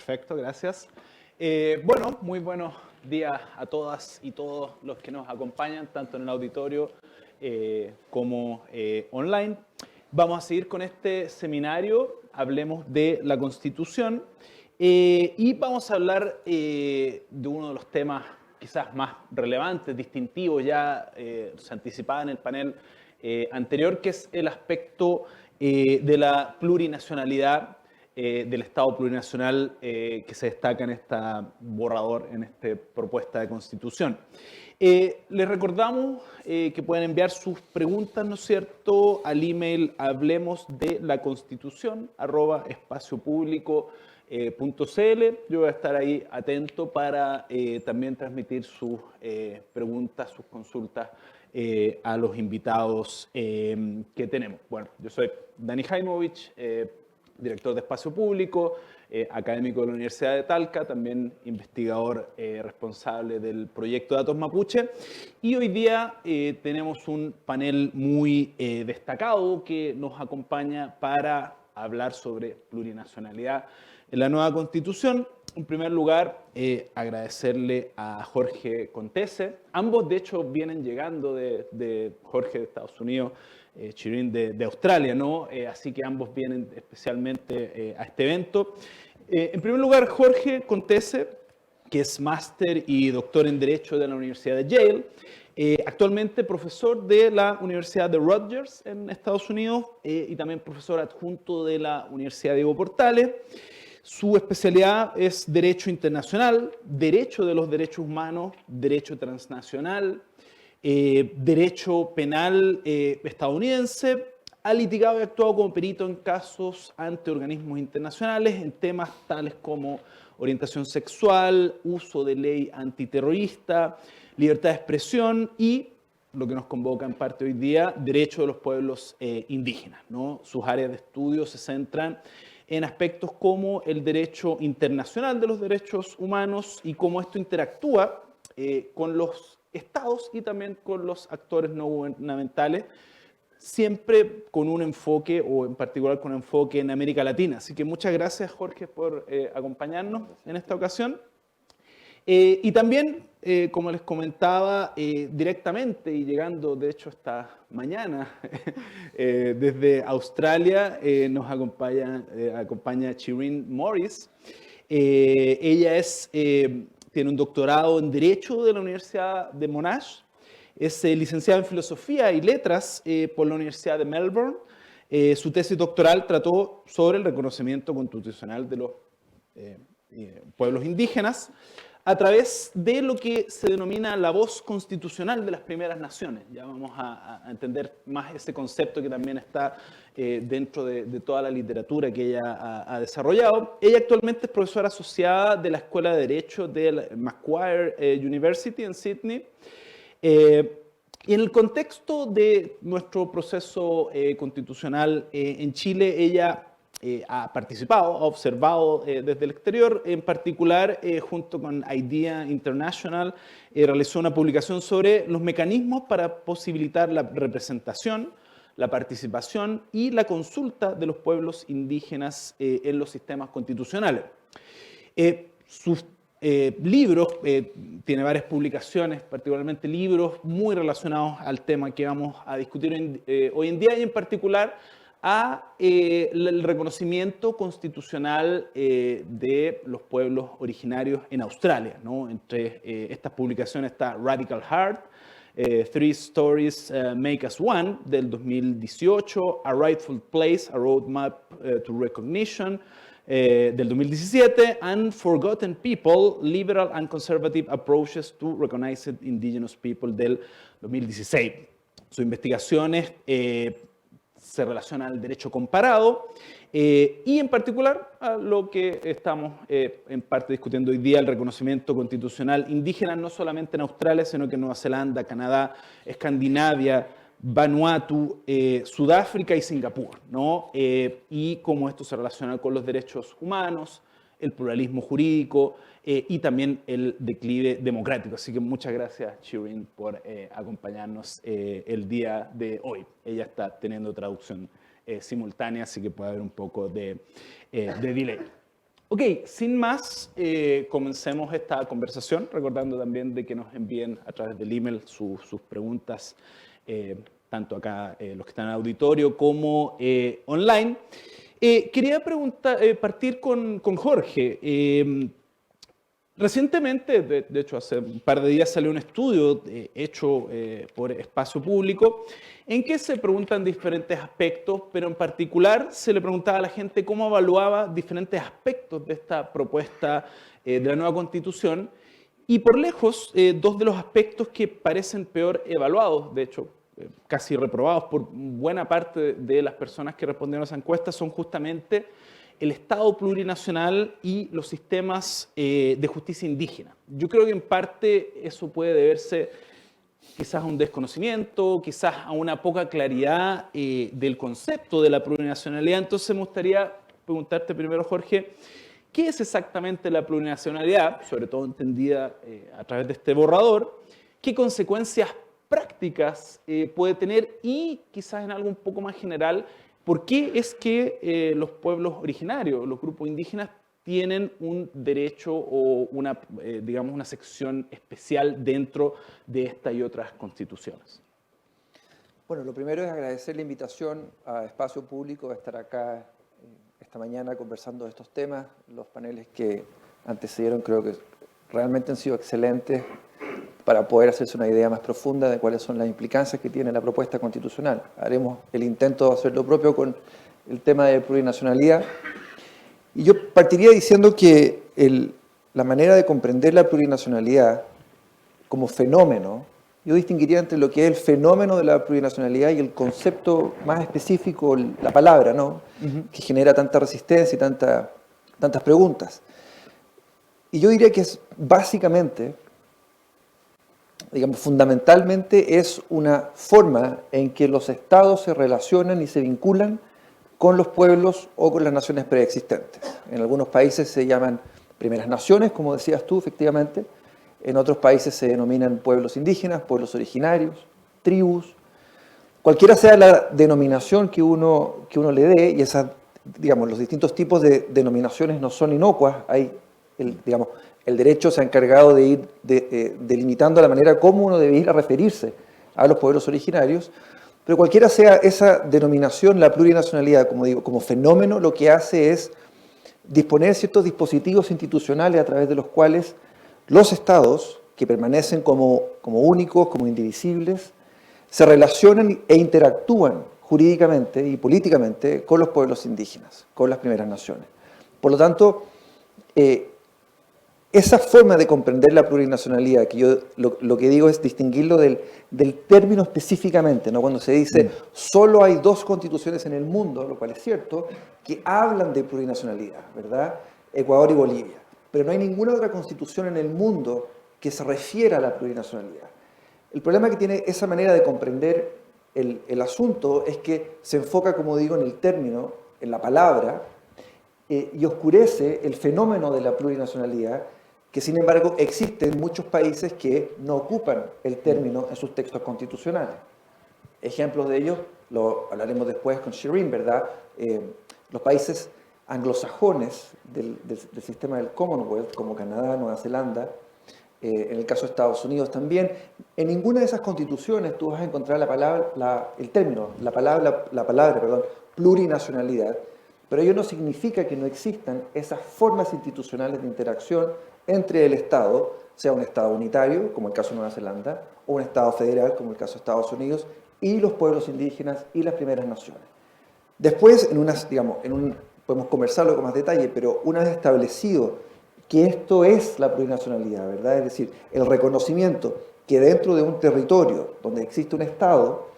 Perfecto, gracias. Bueno, muy buenos días a todas y todos los que nos acompañan, tanto en el auditorio como online. Vamos a seguir con este seminario, hablemos de la Constitución, y vamos a hablar de uno de los temas quizás más relevantes, distintivos, ya se anticipaba en el panel anterior, que es el aspecto de la plurinacionalidad del Estado plurinacional que se destaca en esta borrador, en esta propuesta de Constitución. Les recordamos que pueden enviar sus preguntas, ¿no es cierto?, al email hablemosde@espaciopublico.cl. Yo voy a estar ahí atento para también transmitir sus preguntas, sus consultas a los invitados que tenemos. Bueno, yo soy Dani Jaimovich, director de Espacio Público, académico de la Universidad de Talca, también investigador responsable del proyecto Datos Mapuche. Y hoy día tenemos un panel muy destacado que nos acompaña para hablar sobre plurinacionalidad en la nueva Constitución. En primer lugar, agradecerle a Jorge Contese. Ambos, de hecho, vienen llegando de Jorge de Estados Unidos, Chirin de Australia, ¿no? Así que ambos vienen especialmente a este evento. En primer lugar, Jorge Contese, que es máster y doctor en Derecho de la Universidad de Yale, actualmente profesor de la Universidad de Rutgers en Estados Unidos y también profesor adjunto de la Universidad Diego Portales. Su especialidad es Derecho Internacional, Derecho de los Derechos Humanos, Derecho Transnacional, Derecho Penal estadounidense. Ha litigado y actuado como perito en casos ante organismos internacionales en temas tales como orientación sexual, uso de ley antiterrorista, libertad de expresión y, lo que nos convoca en parte hoy día, derecho de los pueblos indígenas, ¿no? Sus áreas de estudio se centran en aspectos como el derecho internacional de los derechos humanos y cómo esto interactúa con los estados y también con los actores no gubernamentales, siempre con un enfoque, o en particular con un enfoque en América Latina. Así que muchas gracias, Jorge, por acompañarnos en esta ocasión. Y también, como les comentaba, directamente y llegando, de hecho, esta mañana, desde Australia, nos acompaña Chirin Morris. Ella tiene un doctorado en Derecho de la Universidad de Monash. Es licenciada en Filosofía y Letras por la Universidad de Melbourne. Su tesis doctoral trató sobre el reconocimiento constitucional de los pueblos indígenas a través de lo que se denomina la voz constitucional de las primeras naciones. Ya vamos a entender más ese concepto que también está dentro de toda la literatura que ella ha desarrollado. Ella actualmente es profesora asociada de la Escuela de Derecho de la Macquarie University en Sydney. Y en el contexto de nuestro proceso constitucional en Chile, ella ha participado, ha observado desde el exterior, en particular junto con IDEA International, realizó una publicación sobre los mecanismos para posibilitar la representación, la participación y la consulta de los pueblos indígenas en los sistemas constitucionales. Sus libros, tiene varias publicaciones, particularmente libros muy relacionados al tema que vamos a discutir hoy en día y en particular el reconocimiento constitucional de los pueblos originarios en Australia, ¿no? Entre estas publicaciones está Radical Heart, Three Stories Make Us One, del 2018, A Rightful Place, A Roadmap to Recognition, del 2017, and Forgotten People, Liberal and Conservative Approaches to Recognized Indigenous People, del 2016. Sus investigaciones se relaciona al derecho comparado y en particular a lo que estamos en parte discutiendo hoy día, el reconocimiento constitucional indígena no solamente en Australia, sino que en Nueva Zelanda, Canadá, Escandinavia, Vanuatu, Sudáfrica y Singapur, ¿no? Y cómo esto se relaciona con los derechos humanos, el pluralismo jurídico y también el declive democrático. Así que muchas gracias, Chirin, por acompañarnos el día de hoy. Ella está teniendo traducción simultánea, así que puede haber un poco de delay. Ok, sin más, comencemos esta conversación, recordando también de que nos envíen a través del email sus preguntas, tanto acá los que están en el auditorio como online. Quería partir con Jorge. Recientemente, de hecho hace un par de días salió un estudio hecho por Espacio Público en que se preguntan diferentes aspectos, pero en particular se le preguntaba a la gente cómo evaluaba diferentes aspectos de esta propuesta de la nueva Constitución y por lejos dos de los aspectos que parecen peor evaluados, de hecho casi reprobados por buena parte de las personas que respondieron a esa encuesta, son justamente el Estado plurinacional y los sistemas de justicia indígena. Yo creo que en parte eso puede deberse quizás a un desconocimiento, quizás a una poca claridad del concepto de la plurinacionalidad. Entonces me gustaría preguntarte primero, Jorge, ¿qué es exactamente la plurinacionalidad, sobre todo entendida a través de este borrador? ¿Qué consecuencias prácticas puede tener? Y quizás en algo un poco más general, ¿por qué es que los pueblos originarios, los grupos indígenas, tienen un derecho o digamos, una sección especial dentro de esta y otras constituciones? Bueno, lo primero es agradecer la invitación a Espacio Público a estar acá esta mañana conversando de estos temas. Los paneles que antecedieron creo que realmente han sido excelentes para poder hacerse una idea más profunda de cuáles son las implicancias que tiene la propuesta constitucional. Haremos el intento de hacer lo propio con el tema de plurinacionalidad. Y yo partiría diciendo que la manera de comprender la plurinacionalidad como fenómeno, yo distinguiría entre lo que es el fenómeno de la plurinacionalidad y el concepto más específico, la palabra, ¿no? Que genera tanta resistencia y tantas preguntas. Y yo diría que es básicamente, digamos, fundamentalmente es una forma en que los estados se relacionan y se vinculan con los pueblos o con las naciones preexistentes. En algunos países se llaman primeras naciones, como decías tú, efectivamente. En otros países se denominan pueblos indígenas, pueblos originarios, tribus. Cualquiera sea la denominación que uno le dé, y esas, digamos, los distintos tipos de denominaciones no son inocuas. Hay, digamos, el derecho se ha encargado de ir delimitando la manera como uno debe ir a referirse a los pueblos originarios, pero cualquiera sea esa denominación, la plurinacionalidad, como digo, como fenómeno, lo que hace es disponer ciertos dispositivos institucionales a través de los cuales los estados, que permanecen como únicos, como indivisibles, se relacionan e interactúan jurídicamente y políticamente con los pueblos indígenas, con las primeras naciones. Por lo tanto, esa forma de comprender la plurinacionalidad, que yo lo que digo es distinguirlo del término específicamente, ¿no? Cuando se dice solo hay dos constituciones en el mundo, lo cual es cierto, que hablan de plurinacionalidad, ¿verdad? Ecuador y Bolivia. Pero no hay ninguna otra constitución en el mundo que se refiera a la plurinacionalidad. El problema que tiene esa manera de comprender el asunto es que se enfoca, como digo, en el término, en la palabra, y oscurece el fenómeno de la plurinacionalidad, que sin embargo existe en muchos países que no ocupan el término en sus textos constitucionales. Ejemplos de ellos, lo hablaremos después con Shireen, ¿verdad? Los países anglosajones del sistema del Commonwealth, como Canadá, Nueva Zelanda, en el caso de Estados Unidos también, en ninguna de esas constituciones tú vas a encontrar el término, la palabra, plurinacionalidad, pero ello no significa que no existan esas formas institucionales de interacción entre el Estado, sea un Estado unitario, como el caso de Nueva Zelanda, o un Estado federal, como el caso de Estados Unidos, y los pueblos indígenas y las primeras naciones. Después, podemos conversarlo con más detalle, pero una vez establecido que esto es la plurinacionalidad, ¿verdad? Es decir, el reconocimiento que dentro de un territorio donde existe un Estado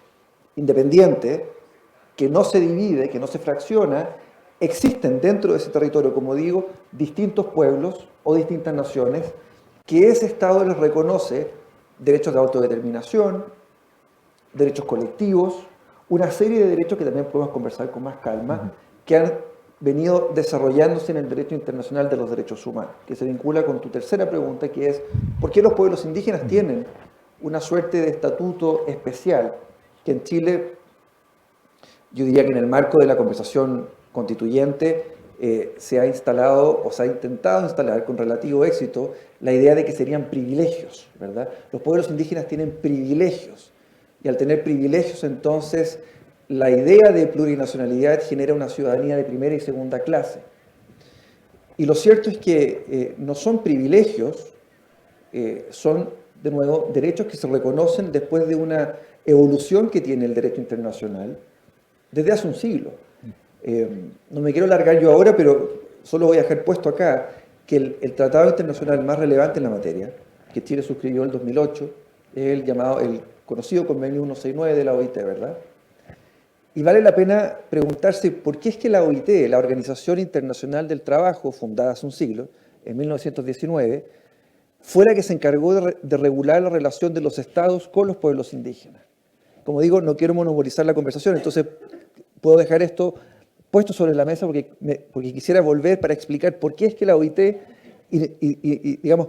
independiente, que no se divide, que no se fracciona, existen dentro de ese territorio, como digo, distintos pueblos o distintas naciones, que ese Estado les reconoce derechos de autodeterminación, derechos colectivos, una serie de derechos que también podemos conversar con más calma, que han venido desarrollándose en el derecho internacional de los derechos humanos, que se vincula con tu tercera pregunta, que es ¿por qué los pueblos indígenas tienen una suerte de estatuto especial que en Chile, yo diría que en el marco de la conversación constituyente, se ha instalado o se ha intentado instalar con relativo éxito la idea de que serían privilegios, ¿verdad? Los pueblos indígenas tienen privilegios y al tener privilegios entonces la idea de plurinacionalidad genera una ciudadanía de primera y segunda clase. Y lo cierto es que no son privilegios, son de nuevo derechos que se reconocen después de una evolución que tiene el derecho internacional desde hace un siglo. No me quiero alargar yo ahora, pero solo voy a dejar puesto acá que el tratado internacional más relevante en la materia, que Chile suscribió en el 2008, es el conocido Convenio 169 de la OIT, ¿verdad? Y vale la pena preguntarse por qué es que la OIT, la Organización Internacional del Trabajo, fundada hace un siglo, en 1919, fue la que se encargó de regular la relación de los estados con los pueblos indígenas. Como digo, no quiero monopolizar la conversación, entonces puedo dejar esto puesto sobre la mesa porque quisiera volver para explicar por qué es que la OIT y digamos,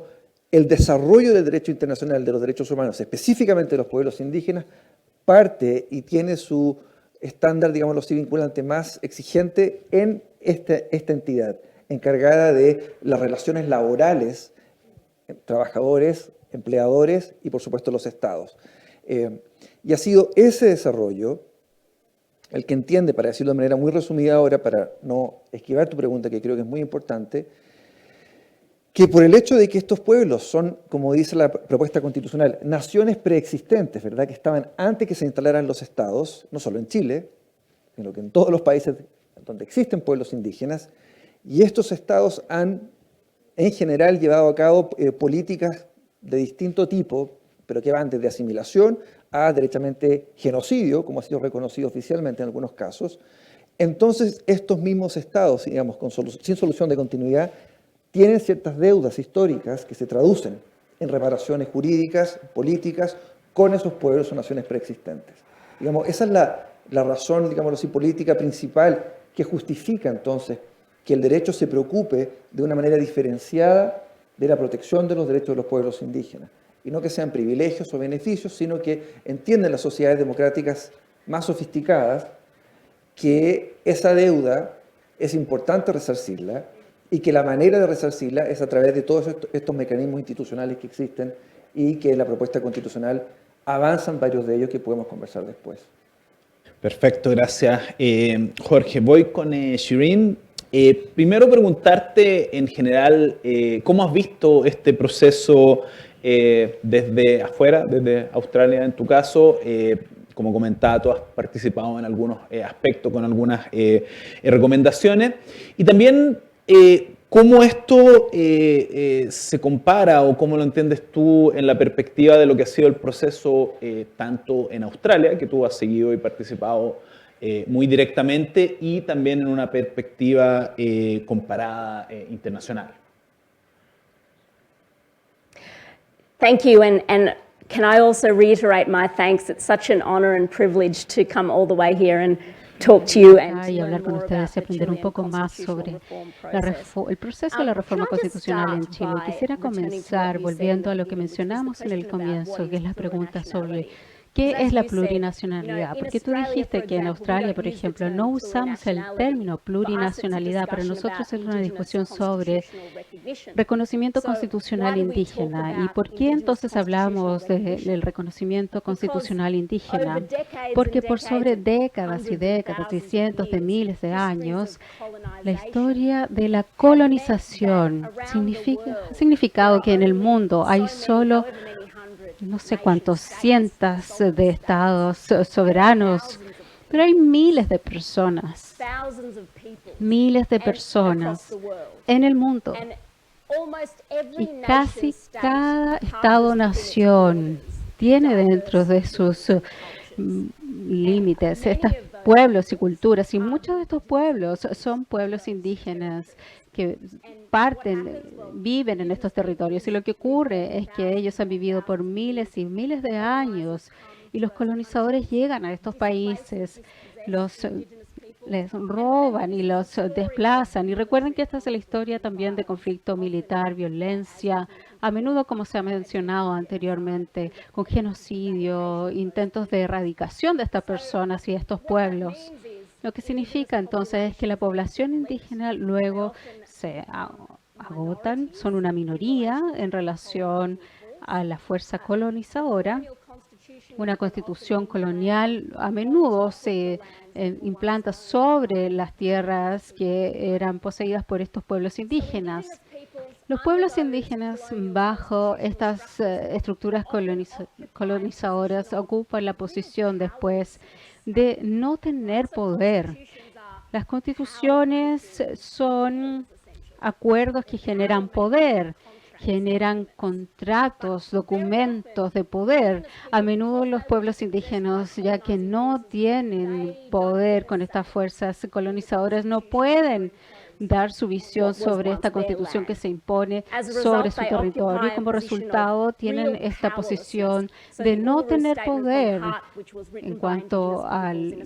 el desarrollo del derecho internacional de los derechos humanos, específicamente de los pueblos indígenas, parte y tiene su estándar, digamos, así, vinculante más exigente en esta entidad, encargada de las relaciones laborales, trabajadores, empleadores y, por supuesto, los estados. Y ha sido ese desarrollo el que entiende, para decirlo de manera muy resumida ahora, para no esquivar tu pregunta, que creo que es muy importante, que por el hecho de que estos pueblos son, como dice la propuesta constitucional, naciones preexistentes, ¿verdad?, que estaban antes que se instalaran los estados, no solo en Chile, sino que en todos los países donde existen pueblos indígenas, y estos estados han, en general, llevado a cabo políticas de distinto tipo, pero que van desde asimilación a derechamente genocidio, como ha sido reconocido oficialmente en algunos casos. Entonces, estos mismos estados, digamos, sin solución de continuidad, tienen ciertas deudas históricas que se traducen en reparaciones jurídicas, políticas, con esos pueblos o naciones preexistentes. Digamos, esa es la razón, digámoslo así, política principal que justifica entonces que el derecho se preocupe de una manera diferenciada de la protección de los derechos de los pueblos indígenas. Y no que sean privilegios o beneficios, sino que entienden las sociedades democráticas más sofisticadas que esa deuda es importante resarcirla y que la manera de resarcirla es a través de todos estos mecanismos institucionales que existen y que en la propuesta constitucional avanzan varios de ellos que podemos conversar después. Perfecto, gracias. Jorge, voy con Shireen. Primero preguntarte en general, ¿cómo has visto este proceso desde afuera, desde Australia en tu caso? Como comentaba, tú has participado en algunos aspectos con algunas recomendaciones. Y también, ¿cómo esto se compara o cómo lo entiendes tú en la perspectiva de lo que ha sido el proceso tanto en Australia, que tú has seguido y participado muy directamente, y también en una perspectiva comparada internacional? Thank you, and can I also reiterate my thanks? It's such an honor and privilege to come all the way here and talk to you and y hablar con ustedes y aprender un poco más sobre el proceso de la reforma constitucional en Chile. Quisiera comenzar volviendo a lo que mencionamos en el comienzo, que es la pregunta sobre ¿qué es la plurinacionalidad? Porque tú dijiste que en Australia, por ejemplo, no usamos el término plurinacionalidad. Para nosotros es una discusión sobre reconocimiento constitucional indígena. ¿Y por qué entonces hablamos del reconocimiento constitucional indígena? Porque por sobre décadas y décadas y cientos de miles de años, la historia de la colonización ha significado que en el mundo hay solo no sé cuántos cientos de estados soberanos, pero hay miles de personas en el mundo. Y casi cada estado-nación tiene dentro de sus límites estos pueblos y culturas, y muchos de estos pueblos son pueblos indígenas que viven en estos territorios. Y lo que ocurre es que ellos han vivido por miles y miles de años y los colonizadores llegan a estos países, les roban y los desplazan. Y recuerden que esta es la historia también de conflicto militar, violencia, a menudo, como se ha mencionado anteriormente, con genocidio, intentos de erradicación de estas personas y de estos pueblos. Lo que significa entonces es que la población indígena luego se agotan, son una minoría en relación a la fuerza colonizadora. Una constitución colonial a menudo se implanta sobre las tierras que eran poseídas por estos pueblos indígenas. Los pueblos indígenas, bajo estas estructuras colonizadoras, ocupan la posición después de no tener poder. Las constituciones son acuerdos que generan poder, generan contratos, documentos de poder. A menudo los pueblos indígenas, ya que no tienen poder con estas fuerzas colonizadoras, no pueden dar su visión sobre esta constitución que se impone sobre su territorio. Y como resultado tienen esta posición de no tener poder en cuanto al,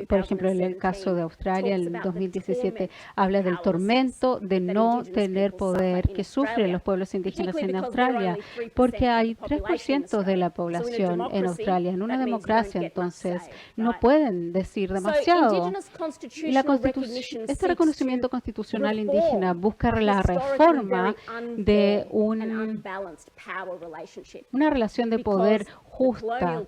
por ejemplo, en el caso de Australia, en 2017, habla del tormento de no tener poder que sufren los pueblos indígenas en Australia, porque hay 3% de la población en Australia. En una democracia, entonces, no pueden decir demasiado. Y la este reconocimiento constitucional indígena busca la reforma de una relación de poder justa,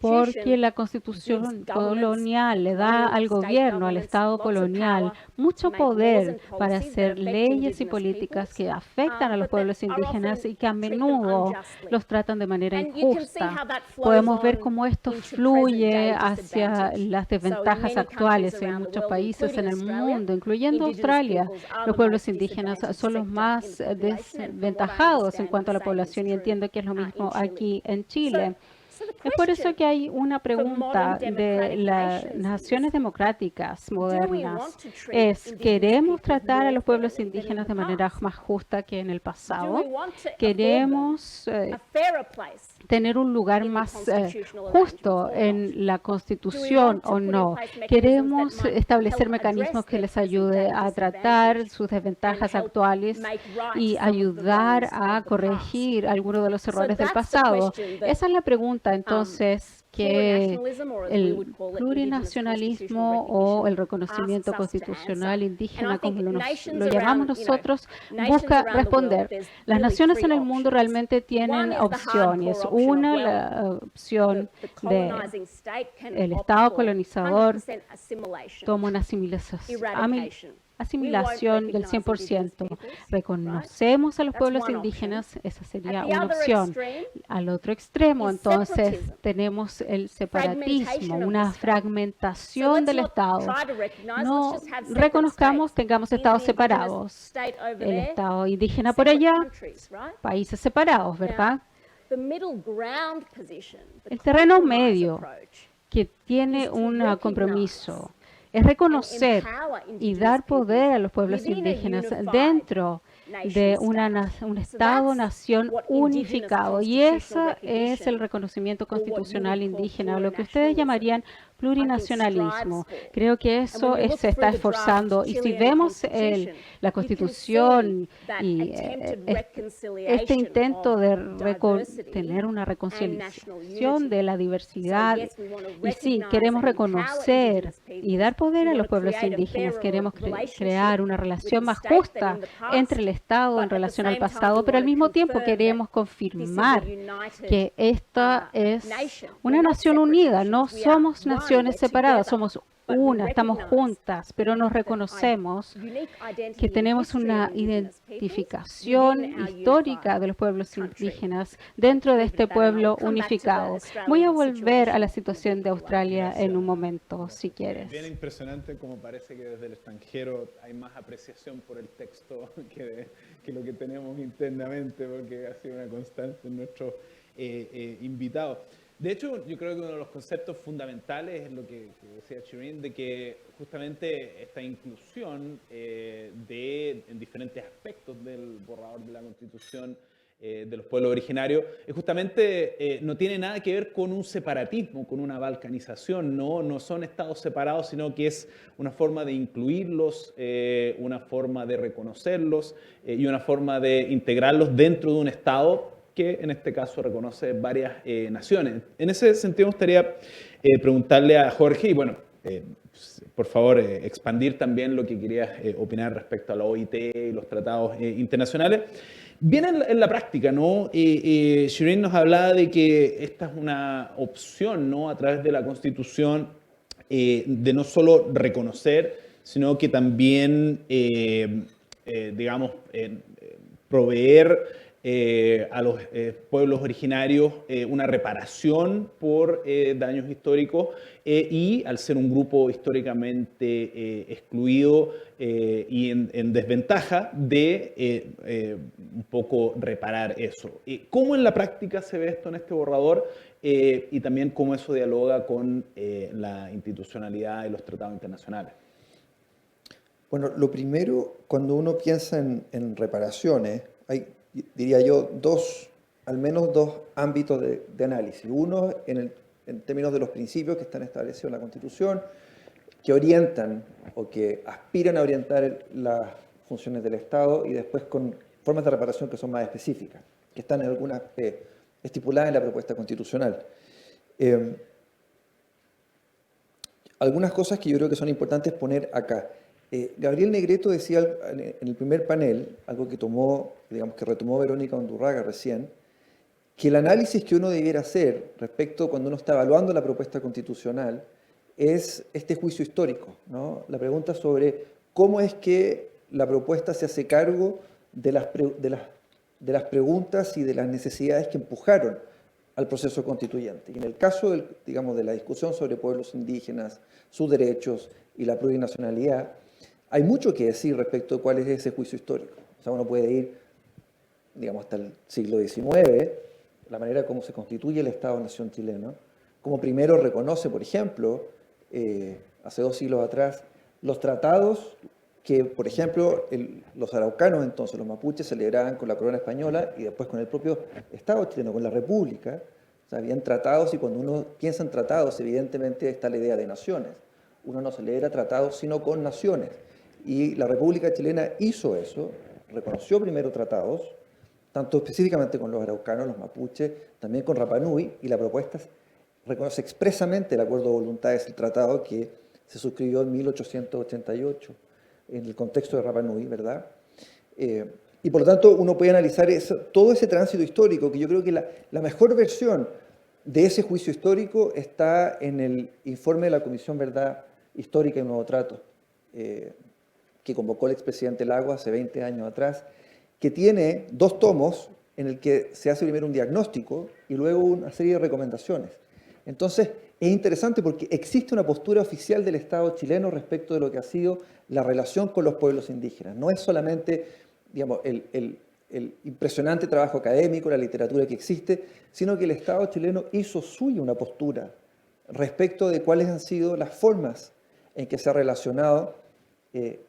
porque la constitución colonial le da al gobierno, al Estado colonial, mucho poder para hacer leyes y políticas que afectan a los pueblos indígenas y que a menudo los tratan de manera injusta. Podemos ver cómo esto fluye hacia las desventajas actuales en muchos países en el mundo, incluyendo Australia. Los pueblos indígenas son los más desventajados en cuanto a la población y entiendo que es lo mismo aquí en Chile. Es por eso que hay una pregunta de las naciones democráticas modernas. ¿Queremos tratar a los pueblos indígenas de manera más justa que en el pasado? ¿Queremos tener un lugar más justo en la Constitución o no? ¿Queremos establecer mecanismos que les ayude a tratar sus desventajas actuales y ayudar a corregir algunos de los errores del pasado? Esa es la pregunta, entonces, que el plurinacionalismo o el reconocimiento constitucional indígena, como lo llamamos nosotros, busca responder. Las naciones en el mundo realmente tienen opciones. Una, la opción del Estado colonizador toma una asimilación del 100%. Reconocemos a los pueblos indígenas, esa sería una opción. Al otro extremo, entonces, tenemos el separatismo, una fragmentación del Estado. No reconozcamos, tengamos estados separados. El Estado indígena por allá, países separados, ¿verdad? El terreno medio que tiene un compromiso es reconocer y dar poder a los pueblos indígenas dentro de un Estado-nación unificado. Y ese es el reconocimiento constitucional indígena, lo que ustedes llamarían plurinacionalismo. Creo que eso se está esforzando. Y si vemos la Constitución y este intento de tener una reconciliación de la diversidad, y sí, queremos reconocer y dar poder a los pueblos indígenas, queremos crear una relación más justa entre el Estado en relación al pasado, pero al mismo tiempo queremos confirmar que esta es una nación unida, no somos naciones separadas, somos una, estamos juntas, pero nos reconocemos que tenemos una identificación histórica de los pueblos indígenas dentro de este pueblo unificado. Voy a volver a la situación de Australia en un momento, si quieres. Bien impresionante como parece que desde el extranjero hay más apreciación por el texto que lo que tenemos internamente, porque ha sido una constante en nuestros invitados. De hecho, yo creo que uno de los conceptos fundamentales es lo que decía Shireen, de que justamente esta inclusión en diferentes aspectos del borrador de la Constitución de los pueblos originarios, justamente no tiene nada que ver con un separatismo, con una balcanización, no son estados separados, sino que es una forma de incluirlos, una forma de reconocerlos y una forma de integrarlos dentro de un estado que en este caso reconoce varias naciones. En ese sentido me gustaría preguntarle a Jorge, y bueno, por favor, expandir también lo que querías opinar respecto a la OIT y los tratados internacionales. Bien en la práctica, ¿no? Shireen nos hablaba de que esta es una opción, ¿no? A través de la Constitución, de no solo reconocer, sino que también, digamos, proveer a los pueblos originarios una reparación por daños históricos y al ser un grupo históricamente excluido y en desventaja de un poco reparar eso. ¿Cómo en la práctica se ve esto en este borrador y también cómo eso dialoga con la institucionalidad y los tratados internacionales? Bueno, lo primero, cuando uno piensa en reparaciones, hay, diría yo, al menos dos ámbitos de análisis. Uno, en términos de los principios que están establecidos en la Constitución, que orientan o que aspiran a orientar las funciones del Estado, y después con formas de reparación que son más específicas, que están en algunas estipuladas en la propuesta constitucional. Algunas cosas que yo creo que son importantes poner acá. Gabriel Negreto decía en el primer panel, algo que retomó Verónica Undurraga recién, que el análisis que uno debiera hacer respecto cuando uno está evaluando la propuesta constitucional es este juicio histórico, ¿no? La pregunta sobre cómo es que la propuesta se hace cargo de las preguntas y de las necesidades que empujaron al proceso constituyente. Y en el caso de la discusión sobre pueblos indígenas, sus derechos y la plurinacionalidad, hay mucho que decir respecto de cuál es ese juicio histórico. O sea, uno puede ir, hasta el siglo XIX, la manera como se constituye el Estado-Nación chileno, como primero reconoce, por ejemplo, hace 2 siglos atrás, los tratados que, por ejemplo, los araucanos entonces, los mapuches, celebraban con la corona española y después con el propio Estado chileno, con la República. O sea, habían tratados, y cuando uno piensa en tratados, evidentemente está la idea de naciones. Uno no celebra tratados sino con naciones. Y la República Chilena hizo eso, reconoció primero tratados, tanto específicamente con los araucanos, los mapuches, también con Rapa Nui, y la propuesta reconoce expresamente el acuerdo de voluntades, el tratado que se suscribió en 1888, en el contexto de Rapa Nui, ¿verdad? Y por lo tanto uno puede analizar todo ese tránsito histórico, que yo creo que la mejor versión de ese juicio histórico está en el informe de la Comisión Verdad Histórica y Nuevo Trato, que convocó el expresidente Lagos hace 20 años atrás, que tiene 2 tomos en el que se hace primero un diagnóstico y luego una serie de recomendaciones. Entonces, es interesante porque existe una postura oficial del Estado chileno respecto de lo que ha sido la relación con los pueblos indígenas. No es solamente, el impresionante trabajo académico, la literatura que existe, sino que el Estado chileno hizo suya una postura respecto de cuáles han sido las formas en que se ha relacionado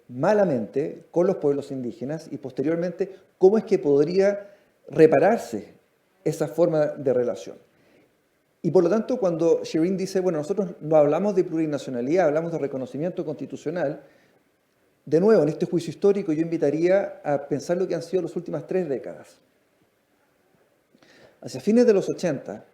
malamente con los pueblos indígenas y posteriormente cómo es que podría repararse esa forma de relación. Y por lo tanto, cuando Shireen dice, bueno, nosotros no hablamos de plurinacionalidad, hablamos de reconocimiento constitucional, de nuevo, en este juicio histórico yo invitaría a pensar lo que han sido las últimas 3 décadas. Hacia fines de los 80,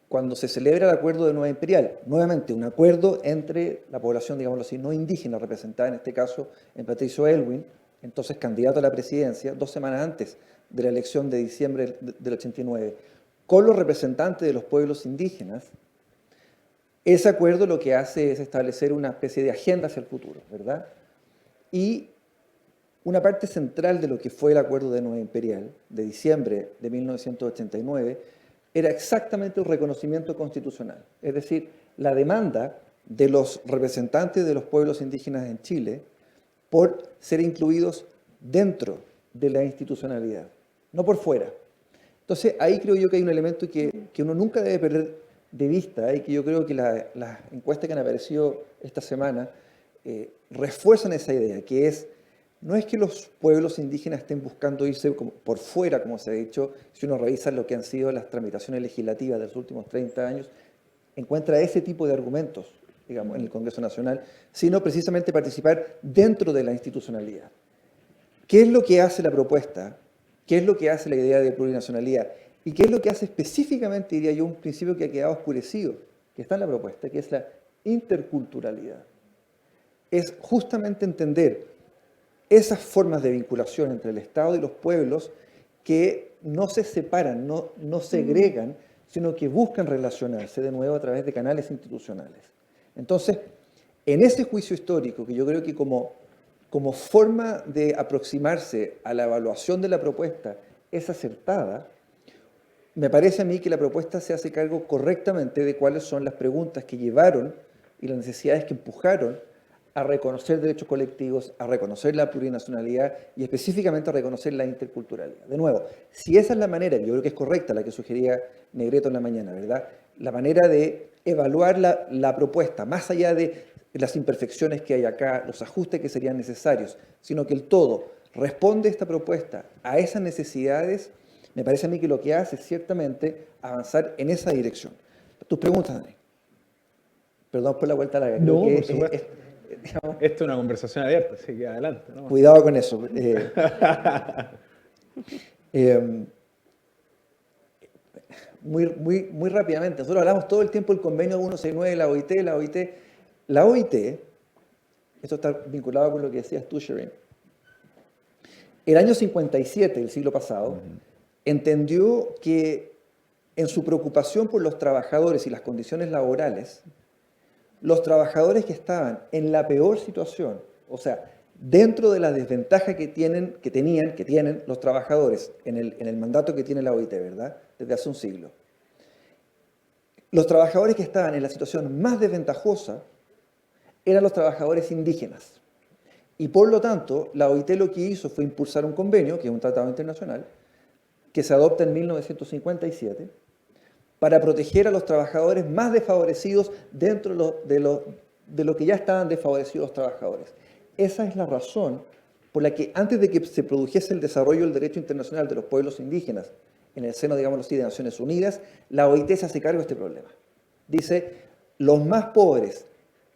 cuando se celebra el acuerdo de Nueva Imperial, nuevamente un acuerdo entre la población, digámoslo así, no indígena, representada en este caso en Patricio Aylwin, entonces candidato a la presidencia, 2 semanas antes de la elección de diciembre del 89, con los representantes de los pueblos indígenas. Ese acuerdo lo que hace es establecer una especie de agenda hacia el futuro, ¿verdad? Y una parte central de lo que fue el acuerdo de Nueva Imperial, de diciembre de 1989, era exactamente el reconocimiento constitucional. Es decir, la demanda de los representantes de los pueblos indígenas en Chile por ser incluidos dentro de la institucionalidad, no por fuera. Entonces, ahí creo yo que hay un elemento que uno nunca debe perder de vista y que yo creo que las encuestas que han aparecido esta semana refuerzan esa idea, que no es que los pueblos indígenas estén buscando irse por fuera, como se ha dicho. Si uno revisa lo que han sido las tramitaciones legislativas de los últimos 30 años, encuentra ese tipo de argumentos, digamos, en el Congreso Nacional, sino precisamente participar dentro de la institucionalidad. ¿Qué es lo que hace la propuesta? ¿Qué es lo que hace la idea de plurinacionalidad? ¿Y qué es lo que hace específicamente, diría yo, un principio que ha quedado oscurecido, que está en la propuesta, que es la interculturalidad es justamente entender esas formas de vinculación entre el Estado y los pueblos que no se separan, no segregan, sino que buscan relacionarse de nuevo a través de canales institucionales. Entonces, en ese juicio histórico, que yo creo que como forma de aproximarse a la evaluación de la propuesta es acertada, me parece a mí que la propuesta se hace cargo correctamente de cuáles son las preguntas que llevaron y las necesidades que empujaron a reconocer derechos colectivos, a reconocer la plurinacionalidad y específicamente a reconocer la interculturalidad. De nuevo, si esa es la manera, que yo creo que es correcta, la que sugería Negreto en la mañana, ¿verdad? La manera de evaluar la propuesta, más allá de las imperfecciones que hay acá, los ajustes que serían necesarios, sino que el todo responde esta propuesta a esas necesidades, me parece a mí que lo que hace es ciertamente avanzar en esa dirección. Tus preguntas, Dani. Perdón por la vuelta larga. No, creo que por supuesto. digamos, Esto es una conversación abierta, así que adelante, ¿no? cuidado con eso. Muy rápidamente, nosotros hablamos todo el tiempo del convenio 169 de la OIT. La OIT, esto está vinculado con lo que decías tú, Shireen, el año 57 del siglo pasado, entendió que en su preocupación por los trabajadores y las condiciones laborales, los trabajadores que estaban en la peor situación, o sea, dentro de la desventaja que tienen los trabajadores en el mandato que tiene la OIT, ¿verdad? Desde hace un siglo. Los trabajadores que estaban en la situación más desventajosa eran los trabajadores indígenas. Y por lo tanto, la OIT lo que hizo fue impulsar un convenio, que es un tratado internacional, que se adopta en 1957, para proteger a los trabajadores más desfavorecidos dentro de lo que ya estaban desfavorecidos los trabajadores. Esa es la razón por la que antes de que se produjese el desarrollo del derecho internacional de los pueblos indígenas en el seno, digámoslo así, de Naciones Unidas, la OIT se hace cargo de este problema. Dice, los más pobres,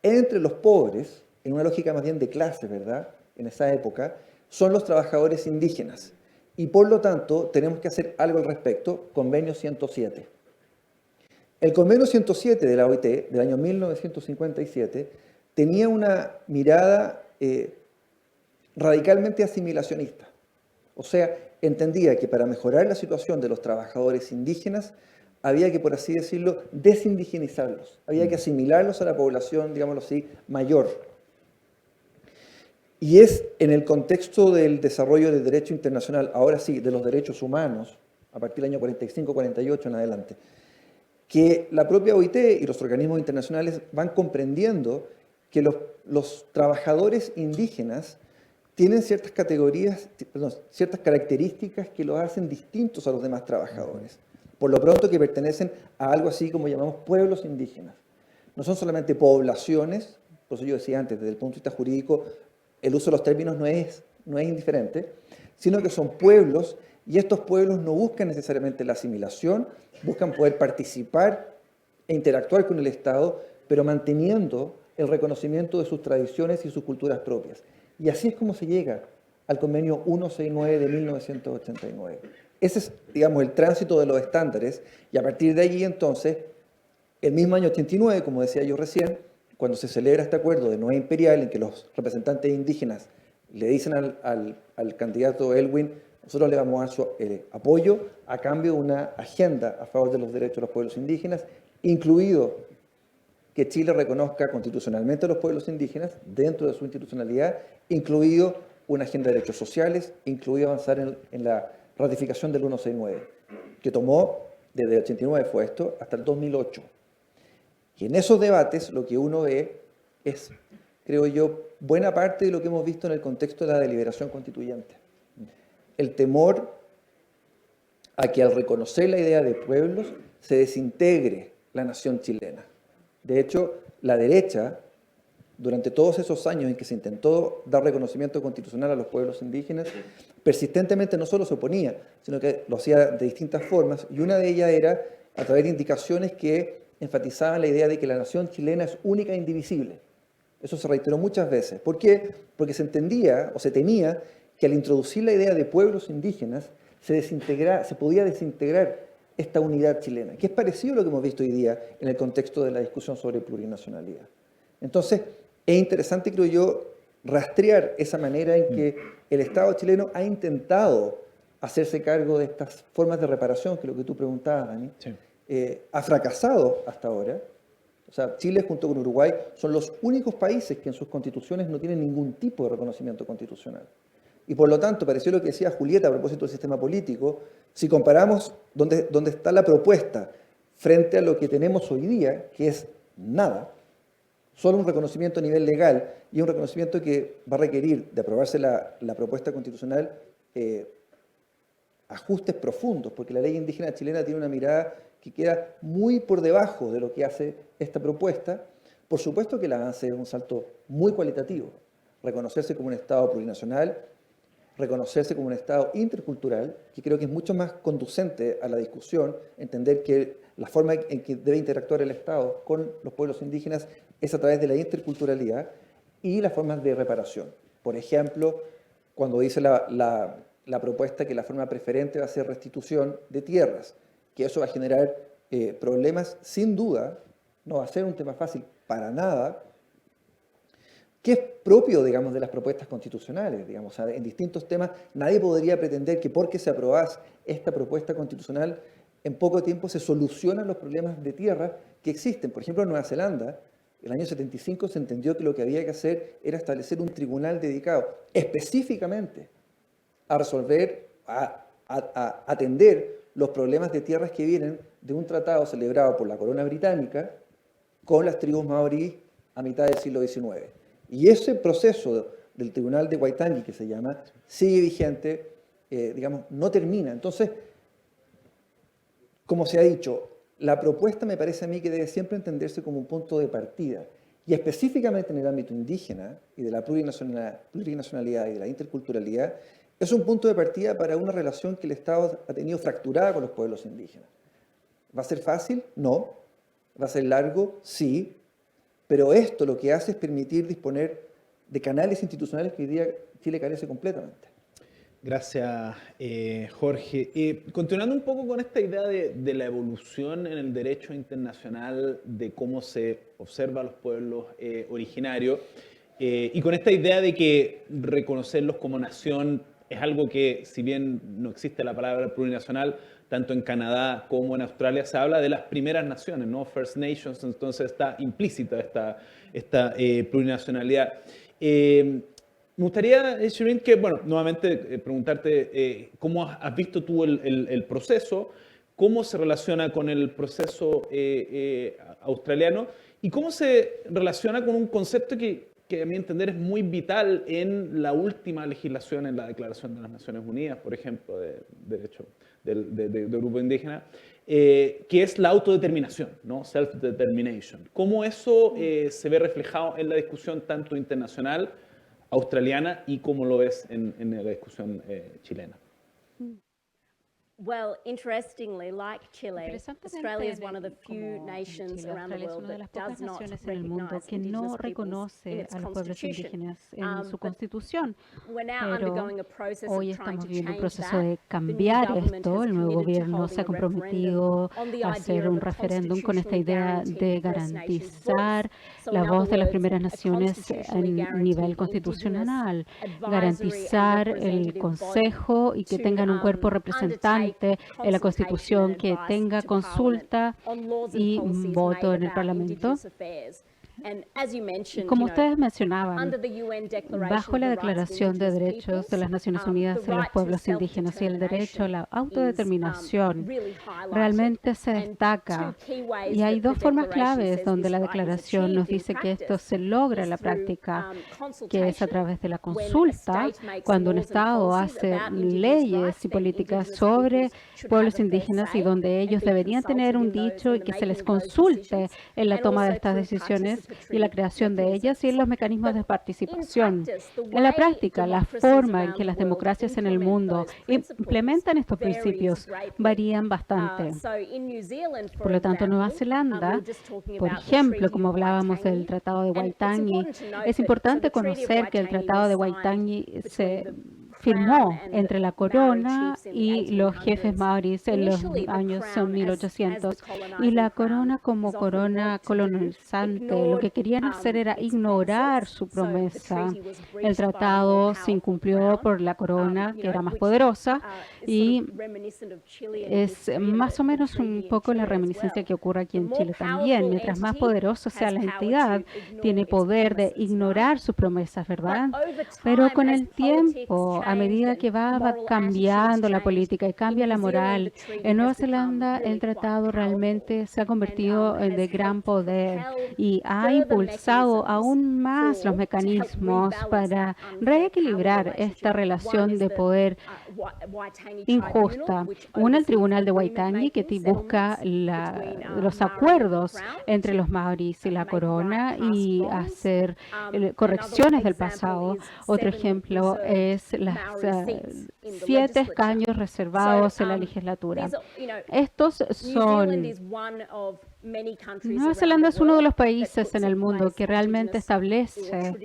entre los pobres, en una lógica más bien de clase, ¿verdad?, en esa época, son los trabajadores indígenas. Y por lo tanto, tenemos que hacer algo al respecto, Convenio 107. El Convenio 107 de la OIT, del año 1957, tenía una mirada radicalmente asimilacionista. O sea, entendía que para mejorar la situación de los trabajadores indígenas, había que, por así decirlo, desindigenizarlos. Había que asimilarlos a la población, digámoslo así, mayor. Y es en el contexto del desarrollo del derecho internacional, ahora sí, de los derechos humanos, a partir del año 45-48 en adelante, que la propia OIT y los organismos internacionales van comprendiendo que los trabajadores indígenas tienen ciertas ciertas características que los hacen distintos a los demás trabajadores. Por lo pronto que pertenecen a algo así como llamamos pueblos indígenas. No son solamente poblaciones, por eso yo decía antes, desde el punto de vista jurídico, el uso de los términos no es indiferente, sino que son pueblos, y estos pueblos no buscan necesariamente la asimilación, buscan poder participar e interactuar con el Estado, pero manteniendo el reconocimiento de sus tradiciones y sus culturas propias. Y así es como se llega al Convenio 169 de 1989. Ese es, digamos, el tránsito de los estándares, y a partir de allí, entonces, el mismo año 89, como decía yo recién, cuando se celebra este acuerdo de Nueva Imperial, en que los representantes indígenas le dicen al candidato Elwin, nosotros le vamos a dar su apoyo a cambio de una agenda a favor de los derechos de los pueblos indígenas, incluido que Chile reconozca constitucionalmente a los pueblos indígenas dentro de su institucionalidad, incluido una agenda de derechos sociales, incluido avanzar en la ratificación del 169, que tomó desde el 89 fue esto, hasta el 2008. Y en esos debates lo que uno ve es, creo yo, buena parte de lo que hemos visto en el contexto de la deliberación constituyente. El temor a que al reconocer la idea de pueblos se desintegre la nación chilena. De hecho, la derecha, durante todos esos años en que se intentó dar reconocimiento constitucional a los pueblos indígenas, persistentemente no solo se oponía, sino que lo hacía de distintas formas, y una de ellas era a través de indicaciones que enfatizaban la idea de que la nación chilena es única e indivisible. Eso se reiteró muchas veces. ¿Por qué? Porque se entendía o se temía que al introducir la idea de pueblos indígenas se podía desintegrar esta unidad chilena, que es parecido a lo que hemos visto hoy día en el contexto de la discusión sobre plurinacionalidad. Entonces, es interesante, creo yo, rastrear esa manera en que el Estado chileno ha intentado hacerse cargo de estas formas de reparación, que es lo que tú preguntabas, Dani. Sí. Ha fracasado hasta ahora. O sea, Chile junto con Uruguay son los únicos países que en sus constituciones no tienen ningún tipo de reconocimiento constitucional. Y por lo tanto, pareció lo que decía Julieta a propósito del sistema político, si comparamos dónde está la propuesta frente a lo que tenemos hoy día, que es nada, solo un reconocimiento a nivel legal y un reconocimiento que va a requerir de aprobarse la propuesta constitucional ajustes profundos, porque la ley indígena chilena tiene una mirada que queda muy por debajo de lo que hace esta propuesta. Por supuesto que el avance es un salto muy cualitativo. Reconocerse como un Estado plurinacional, reconocerse como un Estado intercultural, que creo que es mucho más conducente a la discusión, entender que la forma en que debe interactuar el Estado con los pueblos indígenas es a través de la interculturalidad y las formas de reparación. Por ejemplo, cuando dice la propuesta que la forma preferente va a ser restitución de tierras, que eso va a generar problemas, sin duda, no va a ser un tema fácil para nada, que es propio, digamos, de las propuestas constitucionales. Digamos, o sea, en distintos temas nadie podría pretender que porque se aprobase esta propuesta constitucional, en poco tiempo se solucionan los problemas de tierra que existen. Por ejemplo, en Nueva Zelanda, en el año 75 se entendió que lo que había que hacer era establecer un tribunal dedicado específicamente a resolver, a atender los problemas de tierras que vienen de un tratado celebrado por la corona británica con las tribus maorí a mitad del siglo XIX. Y ese proceso del Tribunal de Waitangi, que se llama, sigue vigente, digamos, no termina. Entonces, como se ha dicho, la propuesta me parece a mí que debe siempre entenderse como un punto de partida. Y específicamente en el ámbito indígena y de la plurinacionalidad y de la interculturalidad, es un punto de partida para una relación que el Estado ha tenido fracturada con los pueblos indígenas. ¿Va a ser fácil? No. ¿Va a ser largo? Sí. Pero esto lo que hace es permitir disponer de canales institucionales que hoy día Chile carece completamente. Gracias, Jorge. Continuando un poco con esta idea de la evolución en el derecho internacional, de cómo se observa a los pueblos originarios, y con esta idea de que reconocerlos como nación es algo que, si bien no existe la palabra plurinacional, tanto en Canadá como en Australia se habla de las primeras naciones, ¿no? First Nations, entonces está implícita esta plurinacionalidad. Me gustaría, Shireen, que, bueno, nuevamente preguntarte cómo has visto tú el proceso, cómo se relaciona con el proceso australiano y cómo se relaciona con un concepto que a mi entender es muy vital en la última legislación, en la Declaración de las Naciones Unidas, por ejemplo, de derecho de grupo indígena, que es la autodeterminación, ¿no? Self-determination. ¿Cómo eso se ve reflejado en la discusión tanto internacional, australiana, y cómo lo ves en la discusión chilena? Well, interestingly, like Chile, Interesantemente, Australia is one of the como few en nations Chile, around the Australia es world una de that las pocas does not naciones en el mundo recognize que Indigenous no peoples in reconoce its a los pueblos constitution. indígenas en su But constitución. we're now Pero undergoing a process hoy of trying estamos to viviendo un change proceso that. de The new cambiar government esto. has El nuevo committed to gobierno se ha holding a comprometido referendum on the a idea hacer of un a referéndum con esta idea constitutionally de guaranteed First Nations garantizar voice. So la in voz other de las words, primeras a naciones constitutionally en nivel guaranteed constitucional, Indigenous advisory and garantizar el representative consejo y que body tengan un cuerpo to representante en la Constitución, que tenga consulta y voto en el Parlamento. Y como ustedes mencionaban, bajo la Declaración de Derechos de las Naciones Unidas de los Pueblos Indígenas y el derecho a la autodeterminación realmente se destaca. Y hay dos formas claves donde la Declaración nos dice que esto se logra en la práctica, que es a través de la consulta, cuando un Estado hace leyes y políticas sobre pueblos indígenas y donde ellos deberían tener un dicho y que se les consulte en la toma de estas decisiones y la creación de ellas y en los mecanismos de participación. En la práctica, la forma en que las democracias en el mundo implementan estos principios varían bastante. Por lo tanto, Nueva Zelanda, por ejemplo, como hablábamos del Tratado de Waitangi, es importante conocer que el Tratado de Waitangi se firmó entre la corona y los jefes maoríes en los años 1800. Y la corona como corona colonizante, lo que querían hacer era ignorar su promesa. El tratado se incumplió por la corona, que era más poderosa, y es más o menos un poco la reminiscencia que ocurre aquí en Chile también. Mientras más poderoso sea la entidad, tiene poder de ignorar sus promesas, ¿verdad? Pero con el tiempo, a medida que va cambiando la política y cambia la moral, en Nueva Zelanda el tratado realmente se ha convertido en de gran poder y ha impulsado aún más los mecanismos para reequilibrar esta relación de poder injusta. Una, el Tribunal de Waitangi, que busca los acuerdos entre los maoríes y la corona y hacer correcciones del pasado. Otro ejemplo es las 7 escaños reservados en la legislatura. Estos son... Nueva Zelanda es uno de los países en el mundo que realmente establece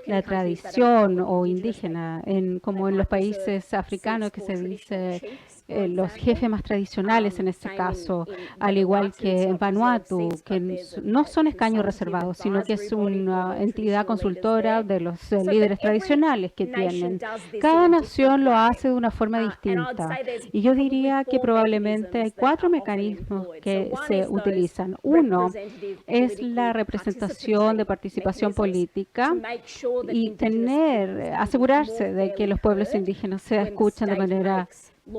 la tradición o indígena, como en los países africanos que se dice los jefes más tradicionales en este caso, al igual que en Vanuatu, que no son escaños reservados, sino que es una entidad consultora de los líderes tradicionales que tienen. Cada nación lo hace de una forma distinta. Y yo diría que probablemente hay 4 mecanismos que se utilizan. Uno es la representación de participación política y asegurarse de que los pueblos indígenas se escuchan de manera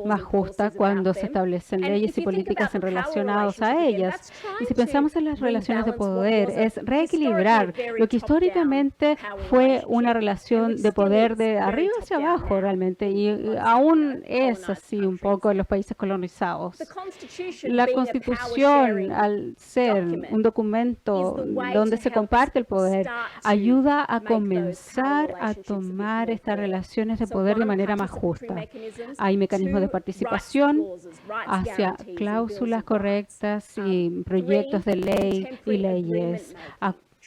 más justa cuando se establecen leyes y políticas relacionadas a ellas. Y si pensamos en las relaciones de poder, es reequilibrar lo que históricamente fue una relación de poder de arriba hacia abajo realmente, y aún es así un poco en los países colonizados. La Constitución, al ser un documento donde se comparte el poder, ayuda a comenzar a tomar estas relaciones de poder de manera más justa. Hay mecanismos de participación hacia cláusulas correctas y proyectos de ley y leyes.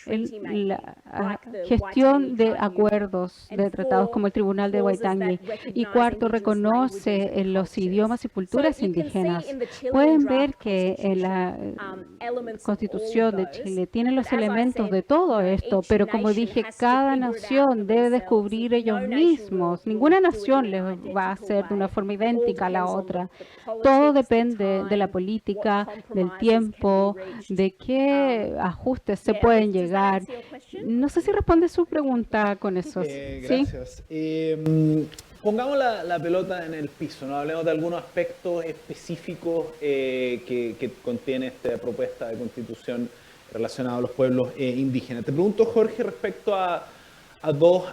La gestión de acuerdos de tratados como el Tribunal de Waitangi. Y 4, reconoce los idiomas y culturas indígenas. Pueden ver que en la Constitución de Chile tiene los elementos de todo esto, pero como dije, cada nación debe descubrir ellos mismos. Ninguna nación les va a hacer de una forma idéntica a la otra. Todo depende de la política, del tiempo, de qué ajustes se pueden llegar. No sé si responde su pregunta con eso. Gracias. Pongamos la pelota en el piso, ¿no? Hablemos de algunos aspectos específicos que contiene esta propuesta de constitución relacionada a los pueblos indígenas. Te pregunto, Jorge, respecto a 2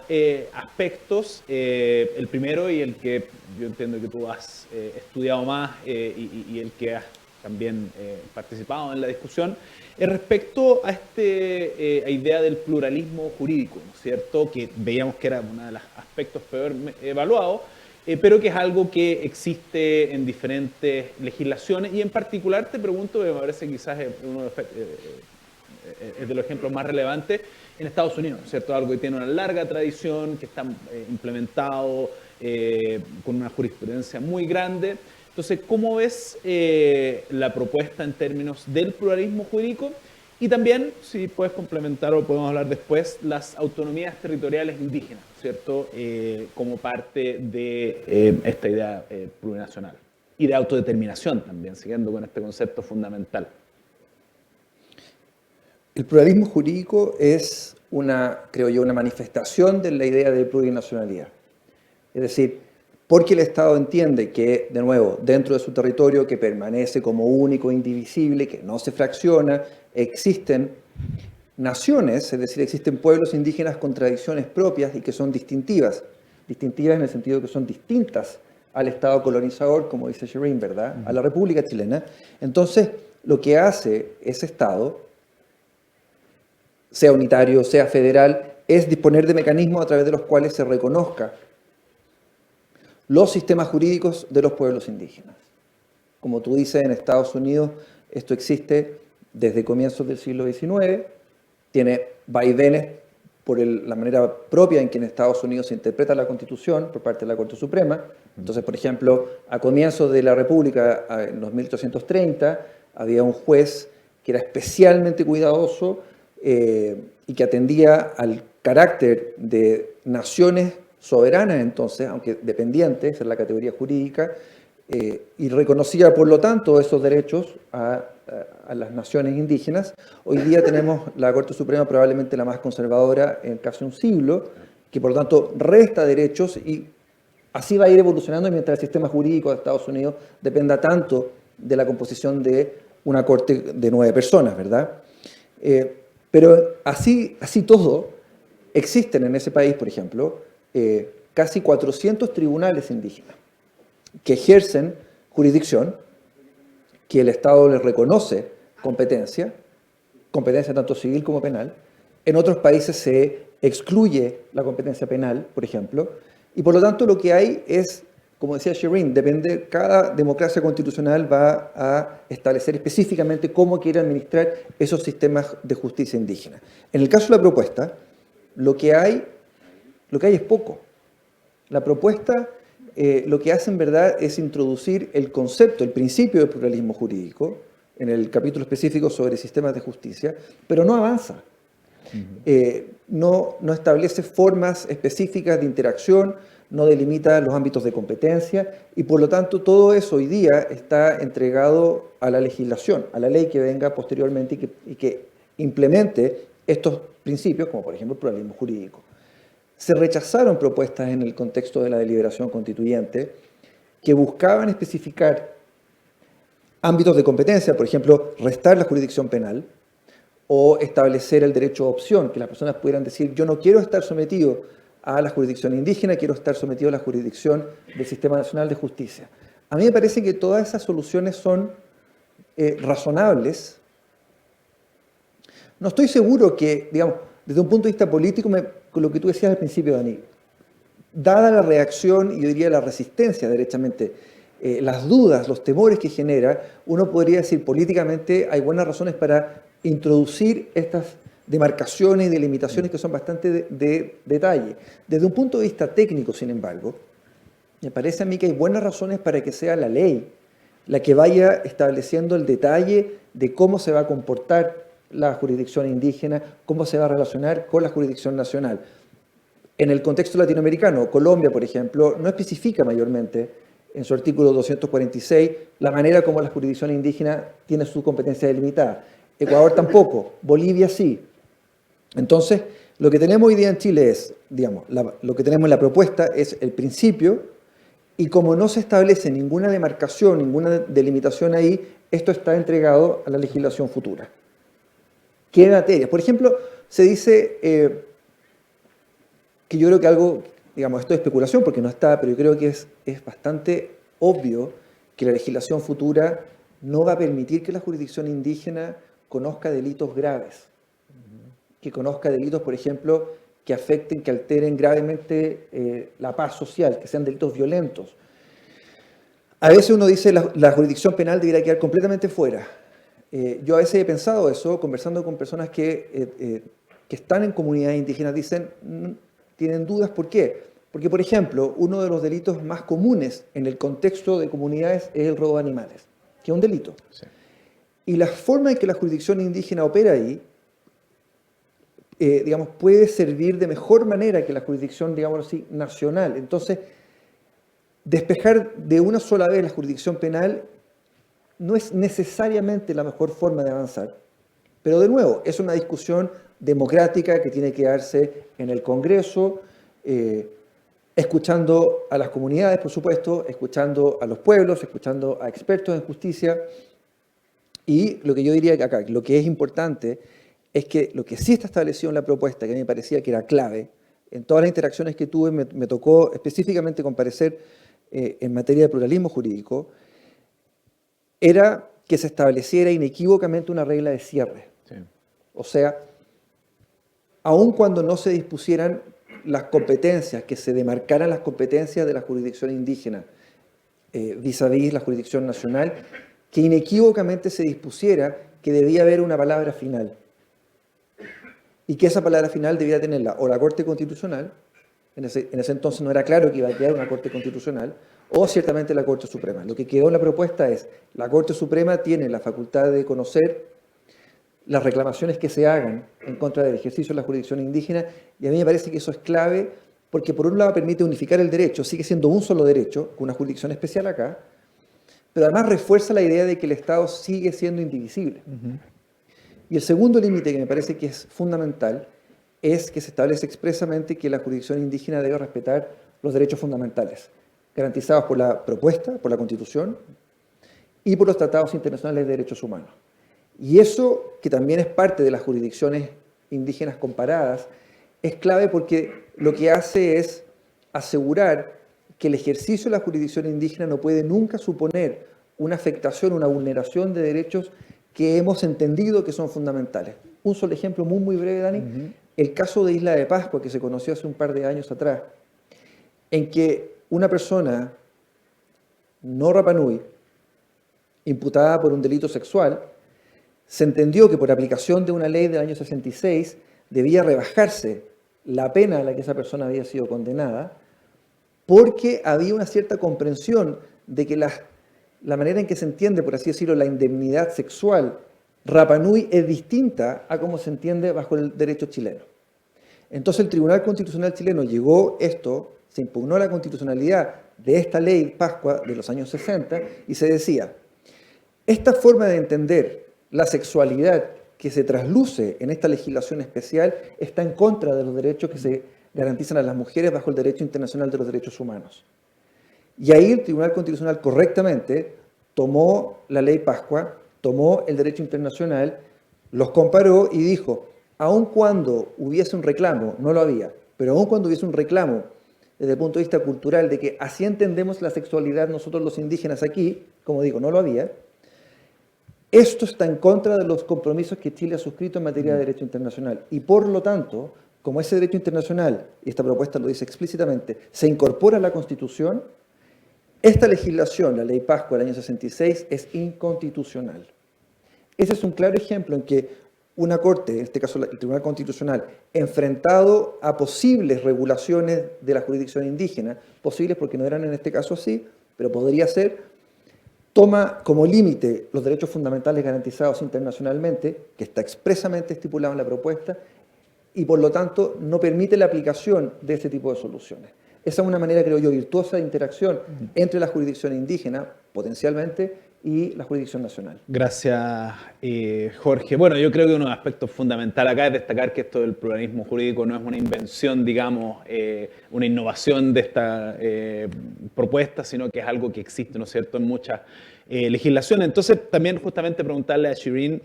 aspectos. El primero, y el que yo entiendo que tú has estudiado más y el que has también participado en la discusión, respecto a esta idea del pluralismo jurídico, ¿no es cierto?, que veíamos que era uno de los aspectos peor evaluados, pero que es algo que existe en diferentes legislaciones, y en particular te pregunto, me parece quizás uno de los ejemplos más relevantes, en Estados Unidos, ¿no es cierto?, algo que tiene una larga tradición, que está implementado con una jurisprudencia muy grande. Entonces, ¿cómo ves la propuesta en términos del pluralismo jurídico? Y también, si puedes complementar o podemos hablar después, las autonomías territoriales indígenas, ¿cierto? Como parte de esta idea plurinacional. Y de autodeterminación también, siguiendo con este concepto fundamental. El pluralismo jurídico es creo yo, una manifestación de la idea de plurinacionalidad. Es decir, porque el Estado entiende que, de nuevo, dentro de su territorio, que permanece como único, indivisible, que no se fracciona, existen naciones, es decir, existen pueblos indígenas con tradiciones propias y que son distintivas. Distintivas en el sentido que son distintas al Estado colonizador, como dice Shireen, ¿verdad?, a la República Chilena. Entonces, lo que hace ese Estado, sea unitario, sea federal, es disponer de mecanismos a través de los cuales se reconozca los sistemas jurídicos de los pueblos indígenas. Como tú dices, en Estados Unidos esto existe desde comienzos del siglo XIX, tiene vaivenes por la manera propia en que en Estados Unidos se interpreta la Constitución por parte de la Corte Suprema. Entonces, por ejemplo, a comienzos de la República, en los 1830, había un juez que era especialmente cuidadoso y que atendía al carácter de naciones soberanas entonces, aunque dependientes en la categoría jurídica, y reconocía por lo tanto esos derechos a las naciones indígenas. Hoy día tenemos la Corte Suprema probablemente la más conservadora en casi un siglo, que por lo tanto resta derechos y así va a ir evolucionando mientras el sistema jurídico de Estados Unidos dependa tanto de la composición de una corte de 9 personas, ¿verdad? Pero así todo, existen en ese país, por ejemplo, casi 400 tribunales indígenas que ejercen jurisdicción, que el Estado les reconoce competencia tanto civil como penal. En otros países se excluye la competencia penal, por ejemplo, y por lo tanto lo que hay es, como decía Shireen, cada democracia constitucional va a establecer específicamente cómo quiere administrar esos sistemas de justicia indígena. En el caso de la propuesta, lo que hay es poco. La propuesta lo que hace en verdad es introducir el concepto, el principio del pluralismo jurídico, en el capítulo específico sobre sistemas de justicia, pero no avanza. No establece formas específicas de interacción, no delimita los ámbitos de competencia y por lo tanto todo eso hoy día está entregado a la legislación, a la ley que venga posteriormente y que implemente estos principios, como por ejemplo el pluralismo jurídico. Se rechazaron propuestas en el contexto de la deliberación constituyente que buscaban especificar ámbitos de competencia, por ejemplo, restar la jurisdicción penal o establecer el derecho a opción, que las personas pudieran decir, yo no quiero estar sometido a la jurisdicción indígena, quiero estar sometido a la jurisdicción del Sistema Nacional de Justicia. A mí me parece que todas esas soluciones son razonables. No estoy seguro que, digamos, desde un punto de vista político, con lo que tú decías al principio, Dani, dada la reacción y yo diría la resistencia, derechamente, las dudas, los temores que genera, uno podría decir políticamente hay buenas razones para introducir estas demarcaciones y delimitaciones que son bastante de detalle. Desde un punto de vista técnico, sin embargo, me parece a mí que hay buenas razones para que sea la ley la que vaya estableciendo el detalle de cómo se va a comportar la jurisdicción indígena, cómo se va a relacionar con la jurisdicción nacional. En el contexto latinoamericano, Colombia, por ejemplo, no especifica mayormente en su artículo 246 la manera como la jurisdicción indígena tiene su competencia delimitada. Ecuador tampoco, Bolivia sí. Entonces, lo que tenemos hoy día en Chile es, digamos, lo que tenemos en la propuesta es el principio y como no se establece ninguna demarcación, ninguna delimitación ahí, esto está entregado a la legislación futura. ¿Qué materia? Por ejemplo, se dice que yo creo que algo, digamos, esto es especulación porque no está, pero yo creo que es bastante obvio que la legislación futura no va a permitir que la jurisdicción indígena conozca delitos graves, que conozca delitos, por ejemplo, que afecten, que alteren gravemente la paz social, que sean delitos violentos. A veces uno dice la jurisdicción penal debería quedar completamente fuera. Yo a veces he pensado eso, conversando con personas que están en comunidades indígenas, tienen dudas. ¿Por qué? Porque, por ejemplo, uno de los delitos más comunes en el contexto de comunidades es el robo de animales, que es un delito. Sí. Y la forma en que la jurisdicción indígena opera ahí, digamos, puede servir de mejor manera que la jurisdicción, digamos así, nacional. Entonces, despejar de una sola vez la jurisdicción penal no es necesariamente la mejor forma de avanzar, pero de nuevo, es una discusión democrática que tiene que darse en el Congreso, escuchando a las comunidades, por supuesto, escuchando a los pueblos, escuchando a expertos en justicia. Y lo que yo diría acá, lo que es importante, es que lo que sí está establecido en la propuesta, que a mí me parecía que era clave, en todas las interacciones que tuve, me tocó específicamente comparecer en materia de pluralismo jurídico, era que se estableciera inequívocamente una regla de cierre. Sí. O sea, aun cuando no se dispusieran las competencias, que se demarcaran las competencias de la jurisdicción indígena vis-a-vis la jurisdicción nacional, que inequívocamente se dispusiera que debía haber una palabra final. y que esa palabra final debiera tenerla o la Corte Constitucional, en ese entonces no era claro que iba a quedar una Corte Constitucional, o ciertamente la Corte Suprema. Lo que quedó en la propuesta es, la Corte Suprema tiene la facultad de conocer las reclamaciones que se hagan en contra del ejercicio de la jurisdicción indígena, y a mí me parece que eso es clave, porque por un lado permite unificar el derecho, sigue siendo un solo derecho, con una jurisdicción especial acá, pero además refuerza la idea de que el Estado sigue siendo indivisible. Y el segundo límite que me parece que es fundamental es que se establece expresamente que la jurisdicción indígena debe respetar los derechos fundamentales, garantizados por la propuesta, por la Constitución y por los tratados internacionales de derechos humanos. Y eso, que también es parte de las jurisdicciones indígenas comparadas, es clave porque lo que hace es asegurar que el ejercicio de la jurisdicción indígena no puede nunca suponer una afectación, una vulneración de derechos que hemos entendido que son fundamentales. Un solo ejemplo muy breve, Dani, el caso de Isla de Pascua, que se conoció hace un par de años atrás, en que una persona no Rapa Nui, imputada por un delito sexual, se entendió que por aplicación de una ley del año 66 debía rebajarse la pena a la que esa persona había sido condenada, porque había una cierta comprensión de que la manera en que se entiende, por así decirlo, la indemnidad sexual Rapa Nui es distinta a cómo se entiende bajo el derecho chileno. Entonces el Tribunal Constitucional chileno llegó esto, se impugnó la constitucionalidad de esta ley Pascua de los años 60 y se decía, esta forma de entender la sexualidad que se trasluce en esta legislación especial está en contra de los derechos que se garantizan a las mujeres bajo el derecho internacional de los derechos humanos. Y ahí el Tribunal Constitucional correctamente tomó la ley Pascua, tomó el derecho internacional, los comparó y dijo, aun cuando hubiese un reclamo, no lo había, pero aun cuando hubiese un reclamo desde el punto de vista cultural de que así entendemos la sexualidad nosotros los indígenas aquí, como digo, no lo había, esto está en contra de los compromisos que Chile ha suscrito en materia de derecho internacional. Y por lo tanto, como ese derecho internacional, y esta propuesta lo dice explícitamente, se incorpora a la Constitución, esta legislación, la ley Pascua del año 66, es inconstitucional. Ese es un claro ejemplo en que una Corte, en este caso el Tribunal Constitucional, enfrentado a posibles regulaciones de la jurisdicción indígena, posibles porque no eran en este caso así, pero podría ser, toma como límite los derechos fundamentales garantizados internacionalmente, que está expresamente estipulado en la propuesta, y por lo tanto no permite la aplicación de ese tipo de soluciones. Esa es una manera, creo yo, virtuosa de interacción entre la jurisdicción indígena, potencialmente, y la jurisdicción nacional. Gracias, Jorge. Bueno, yo creo que uno de los aspectos fundamentales acá es destacar que esto del pluralismo jurídico no es una invención, digamos, una innovación de esta propuesta, sino que es algo que existe, ¿no es cierto?, en muchas legislaciones. Entonces, también justamente preguntarle a Shireen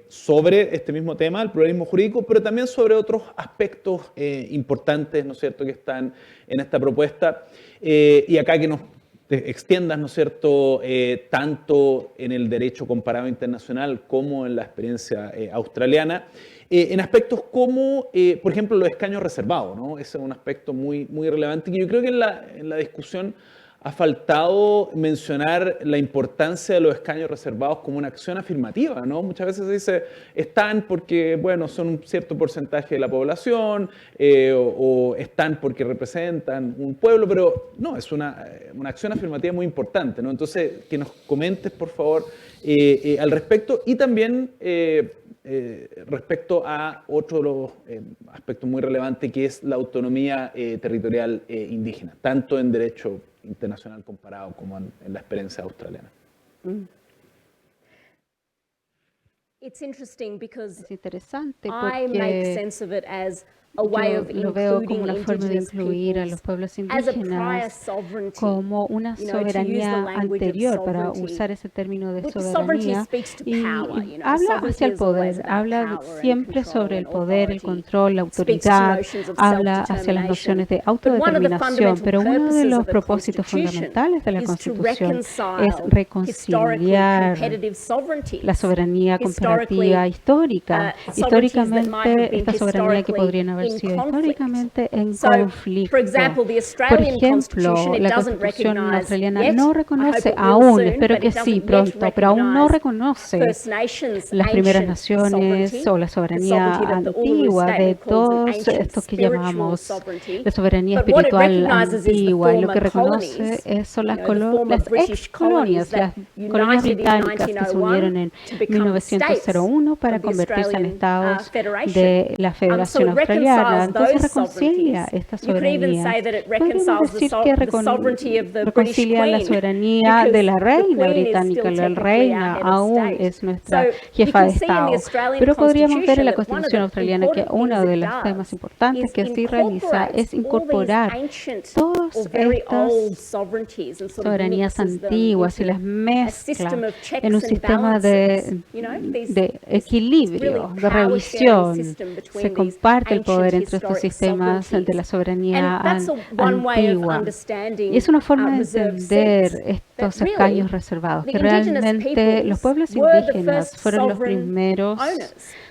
sobre este mismo tema, el pluralismo jurídico, pero también sobre otros aspectos importantes, ¿no es cierto?, que están en esta propuesta. Y acá que nos extiendas, ¿no es cierto?, tanto en el derecho comparado internacional como en la experiencia australiana, en aspectos como, por ejemplo, los escaños reservados, ¿no? Ese es un aspecto muy relevante que yo creo que en la discusión ha faltado mencionar la importancia de los escaños reservados como una acción afirmativa, ¿no? Muchas veces se dice, están porque, bueno, son un cierto porcentaje de la población, o están porque representan un pueblo, pero no, es una acción afirmativa muy importante, ¿no? Entonces, que nos comentes, por favor, al respecto, y también respecto a otro de los aspectos muy relevantes, que es la autonomía territorial indígena, tanto en derecho internacional comparado como en la experiencia australiana. It's interesting because Es interesante I make porque sense of it as a way yo of lo veo como una including forma de indigenous incluir a peoples los pueblos as a prior indígenas sovereignty. como una You know, to use the soberanía language of anterior, para sovereignty. usar ese término de Because sovereignty soberanía, speaks to y power, you know. habla Sovereignty hacia el is always poder, about habla power and siempre control sobre el and poder, el authority. control, la Speaks to autoridad, notions of habla hacia las nociones de self-determination. But one of the autodeterminación, fundamental pero uno de purposes los of the propósitos Constitution fundamentales de la is to Constitución reconcile es reconciliar competitive sovereignties. la soberanía comparativa histórica. sovereignties that might have Históricamente, been esta soberanía que podrían haber haber sido históricamente en So, conflicto. for example, the Por Australian ejemplo, Constitution, it la doesn't Constitución recognize australiana yet. no I hope reconoce it will aún, soon, espero but que it sí doesn't yet pronto, pero aún no recognize reconoce First Nations las primeras ancient naciones sovereignty, o la the soberanía sovereignty that the Uluru antigua de Statement calls an todos ancient estos que spiritual llamamos sovereignty. la soberanía But what it espiritual recognizes is the antigua, y lo que former reconoce colonies, son las, the former las British ex colonias, las that colonias united in británicas que se unieron 1901 en to become 1901 para of the convertirse en Australian, estados Federation. de la So Federación it Australiana. reconciles Entonces those reconcilia sovereignties. esta You could even soberanía. say that it Podríamos reconciles decir the que sovereignty of the British reconcilia la Queen, soberanía de la because the reina Queen is británica. still La technically reina our head of aún state. es nuestra So jefa you de can see in the Estado. Australian Pero podríamos ver en la Constitution Constitución that one of the australiana que important uno de things los it temas does importantes is que sí realiza es incorporar todas estas soberanías antiguas y las mezcla en un sistema de equilibrio, de revisión. Se comparte el poder entre estos sistemas de la soberanía antigua. Y es una forma de entender estos escaños reservados, que realmente los pueblos indígenas fueron los primeros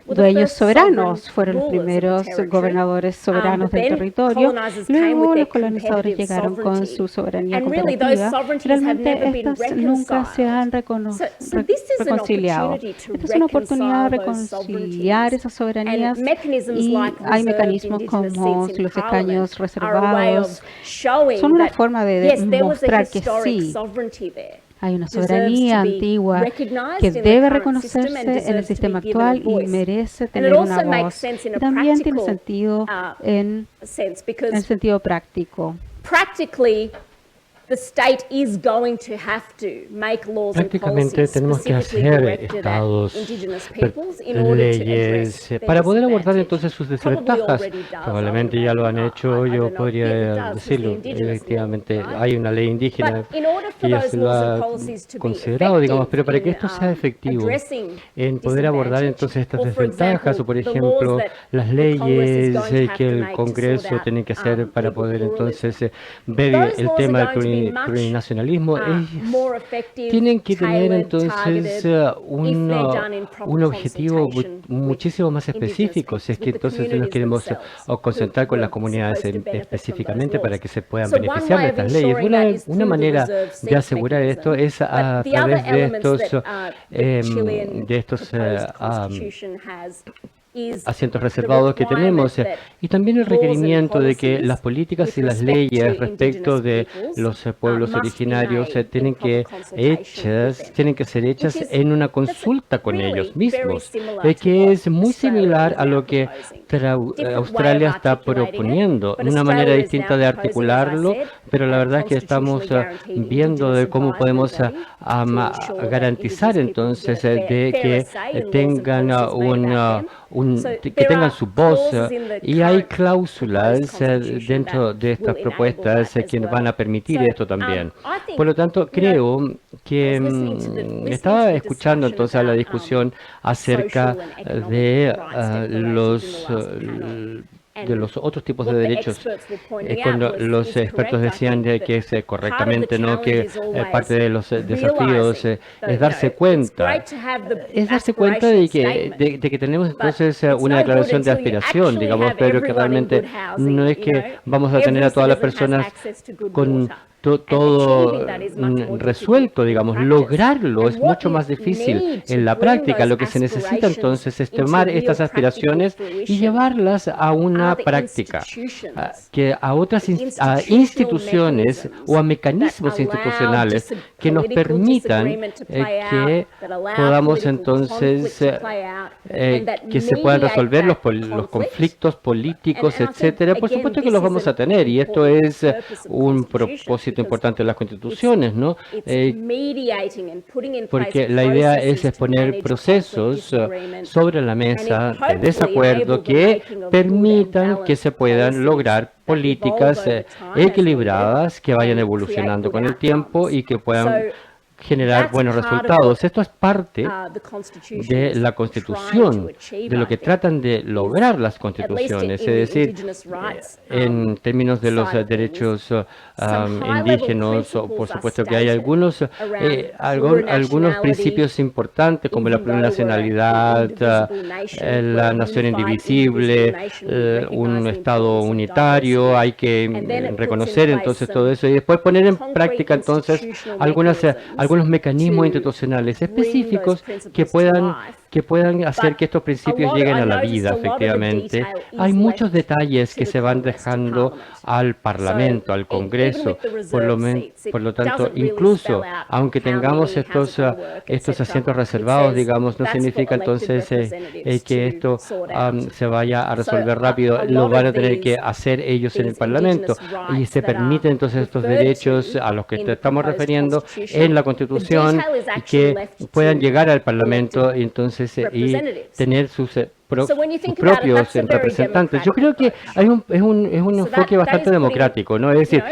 dueños soberanos, fueron los primeros gobernadores soberanos del territorio. Luego los colonizadores llegaron con su soberanía comparativa. Realmente estas nunca se han reconciliado. Esta es una oportunidad de reconciliar esas soberanías, y hay mecanismos como los escaños reservados. Son una forma de demostrar que sí, hay una soberanía antigua que debe reconocerse en el sistema actual y merece tener una voz. También tiene sentido en el sentido práctico. Prácticamente tenemos que hacer estados, leyes, para poder abordar entonces sus desventajas. Probablemente ya lo han hecho, yo podría decirlo. Efectivamente, hay una ley indígena que ya se lo ha considerado, digamos, pero para que esto sea efectivo, en poder abordar entonces estas desventajas, o por ejemplo, las leyes que el Congreso tiene que hacer para poder entonces ver el tema del plurinacionalismo, tienen que tener entonces un objetivo muchísimo más específico, si es que entonces nos queremos concentrar con las comunidades específicamente para que se puedan beneficiar de estas leyes. Una manera de asegurar esto es a través de estos asientos reservados que tenemos, y también el requerimiento de que las políticas y las leyes respecto de los pueblos originarios tienen que ser hechas en una consulta con ellos mismos, que es muy similar a lo que Australia está proponiendo, una manera distinta de articularlo, pero la verdad es que estamos viendo de cómo podemos garantizar entonces de que tengan que tengan su voz, y hay cláusulas dentro de estas propuestas que nos van a permitir esto también. Por lo tanto, creo que estaba escuchando entonces a la discusión acerca de los otros tipos de derechos, cuando los expertos decían que es correctamente, ¿no?, que parte de los desafíos es darse cuenta de que tenemos entonces una declaración de aspiración, digamos, pero que realmente no es que vamos a tener a todas las personas con todo resuelto, digamos. Lograrlo es mucho más difícil en la práctica. Lo que se necesita entonces es tomar estas aspiraciones y llevarlas a una práctica, que a otras instituciones o a mecanismos institucionales que nos permitan que podamos entonces que se puedan resolver los conflictos políticos, etcétera. Por supuesto que los vamos a tener, y esto es un propósito importante de las constituciones, ¿no? Porque la idea es poner procesos sobre la mesa de desacuerdo que permitan que se puedan lograr políticas equilibradas que vayan evolucionando con el tiempo y que puedan generar buenos resultados. Esto es parte de la Constitución, de lo que tratan de lograr las constituciones, es decir, en términos de los derechos indígenas, por supuesto que hay algunos principios importantes como la plurinacionalidad, la nación indivisible, un Estado unitario, hay que reconocer entonces todo eso y después poner en práctica entonces algunos mecanismos institucionales específicos que puedan hacer que estos principios lleguen a la vida, efectivamente. Hay muchos detalles que se van dejando al Parlamento, al Congreso, por lo tanto, incluso aunque tengamos estos asientos reservados, digamos, no significa entonces que esto se vaya a resolver rápido, lo van a tener que hacer ellos en el Parlamento y se permiten entonces estos derechos a los que estamos refiriendo en la Constitución y que puedan llegar al Parlamento y entonces y tener sus propios representantes. Yo creo que es un enfoque bastante democrático, ¿no? Es decir,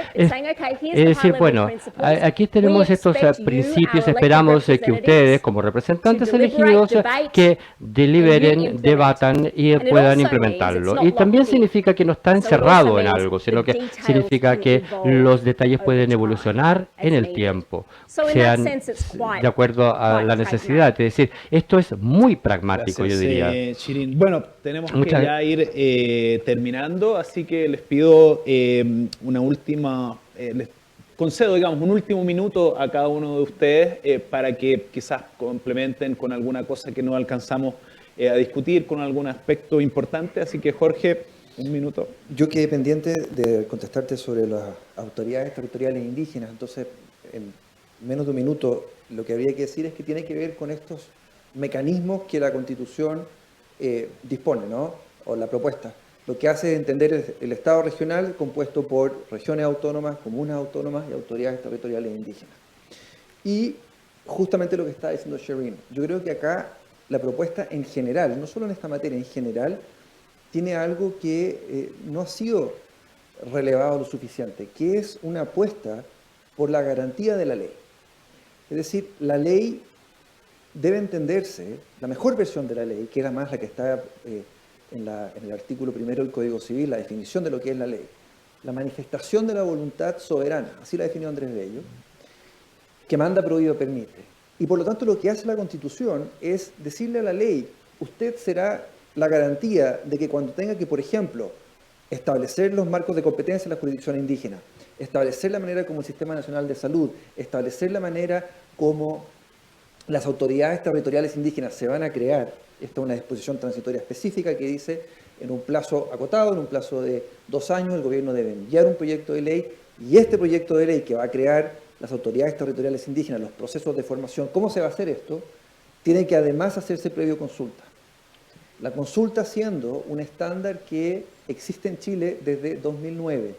bueno, aquí tenemos estos principios, esperamos que ustedes, como representantes elegidos, que deliberen, debatan y puedan implementarlo. Y también significa que no está encerrado en algo, sino que significa que los detalles pueden evolucionar en el tiempo, sean de acuerdo a la necesidad. Es decir, esto es muy pragmático, Gracias, yo diría. Shirin. Bueno, tenemos que ya ir terminando, así que les pido les concedo, digamos, un último minuto a cada uno de ustedes para que quizás complementen con alguna cosa que no alcanzamos a discutir, con algún aspecto importante. Así que, Jorge, un minuto. Yo quedé pendiente de contestarte sobre las autoridades territoriales indígenas, entonces en menos de un minuto lo que habría que decir es que tiene que ver con estos mecanismos que la Constitución dispone, ¿no? O la propuesta. Lo que hace es entender el Estado regional compuesto por regiones autónomas, comunas autónomas y autoridades territoriales indígenas. Y justamente lo que está diciendo Shirin, yo creo que acá la propuesta en general, no solo en esta materia, en general, tiene algo que no ha sido relevado lo suficiente, que es una apuesta por la garantía de la ley. Es decir, la ley debe entenderse, la mejor versión de la ley, que era más la que está en el artículo primero del Código Civil, la definición de lo que es la ley, la manifestación de la voluntad soberana, así la definió Andrés Bello, que manda, prohíbe o permite. Y por lo tanto lo que hace la Constitución es decirle a la ley, usted será la garantía de que cuando tenga que, por ejemplo, establecer los marcos de competencia en la jurisdicción indígena, establecer la manera como el Sistema Nacional de Salud, establecer la manera como las autoridades territoriales indígenas se van a crear. Esta es una disposición transitoria específica que dice, en un plazo acotado, en un plazo de 2 años, el gobierno debe enviar un proyecto de ley, y este proyecto de ley que va a crear las autoridades territoriales indígenas, los procesos de formación, ¿cómo se va a hacer esto? Tiene que además hacerse previo consulta. La consulta siendo un estándar que existe en Chile desde 2009.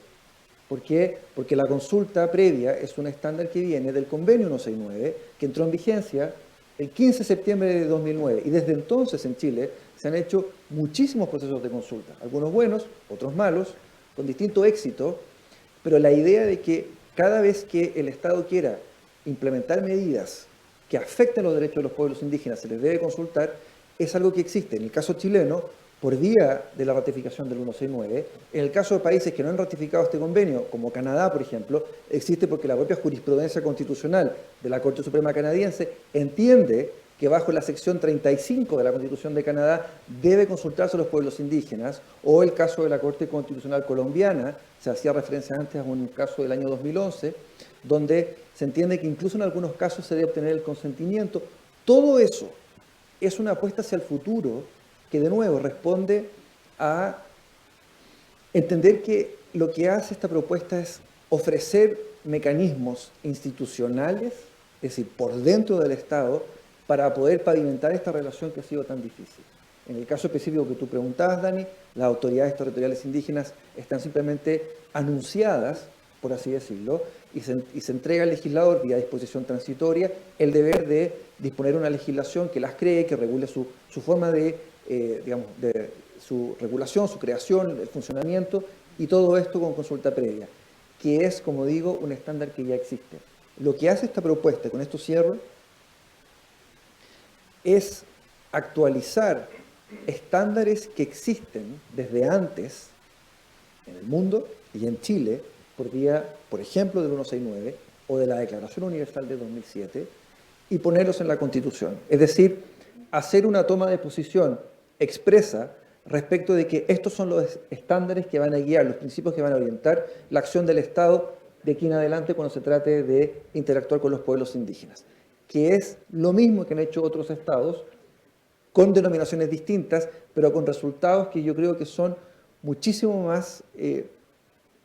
¿Por qué? Porque la consulta previa es un estándar que viene del Convenio 169, que entró en vigencia el 15 de septiembre de 2009. Y desde entonces en Chile se han hecho muchísimos procesos de consulta, algunos buenos, otros malos, con distinto éxito, pero la idea de que cada vez que el Estado quiera implementar medidas que afecten los derechos de los pueblos indígenas, se les debe consultar, es algo que existe. En el caso chileno, por vía de la ratificación del 169, en el caso de países que no han ratificado este convenio, como Canadá, por ejemplo, existe porque la propia jurisprudencia constitucional de la Corte Suprema canadiense entiende que bajo la sección 35 de la Constitución de Canadá debe consultarse a los pueblos indígenas, o el caso de la Corte Constitucional colombiana, se hacía referencia antes a un caso del año 2011, donde se entiende que incluso en algunos casos se debe obtener el consentimiento. Todo eso es una apuesta hacia el futuro que de nuevo responde a entender que lo que hace esta propuesta es ofrecer mecanismos institucionales, es decir, por dentro del Estado, para poder pavimentar esta relación que ha sido tan difícil. En el caso específico que tú preguntabas, Dani, las autoridades territoriales indígenas están simplemente anunciadas, por así decirlo, y se entrega al legislador vía disposición transitoria el deber de disponer una legislación que las cree, que regule su forma de su regulación, su creación, el funcionamiento, y todo esto con consulta previa, que es, como digo, un estándar que ya existe. Lo que hace esta propuesta, con esto cierro, es actualizar estándares que existen desde antes en el mundo y en Chile, por vía, por ejemplo, del 169 o de la Declaración Universal de 2007, y ponerlos en la Constitución. Es decir, hacer una toma de posición expresa respecto de que estos son los estándares que van a guiar, los principios que van a orientar la acción del Estado de aquí en adelante cuando se trate de interactuar con los pueblos indígenas, que es lo mismo que han hecho otros estados, con denominaciones distintas, pero con resultados que yo creo que son muchísimo más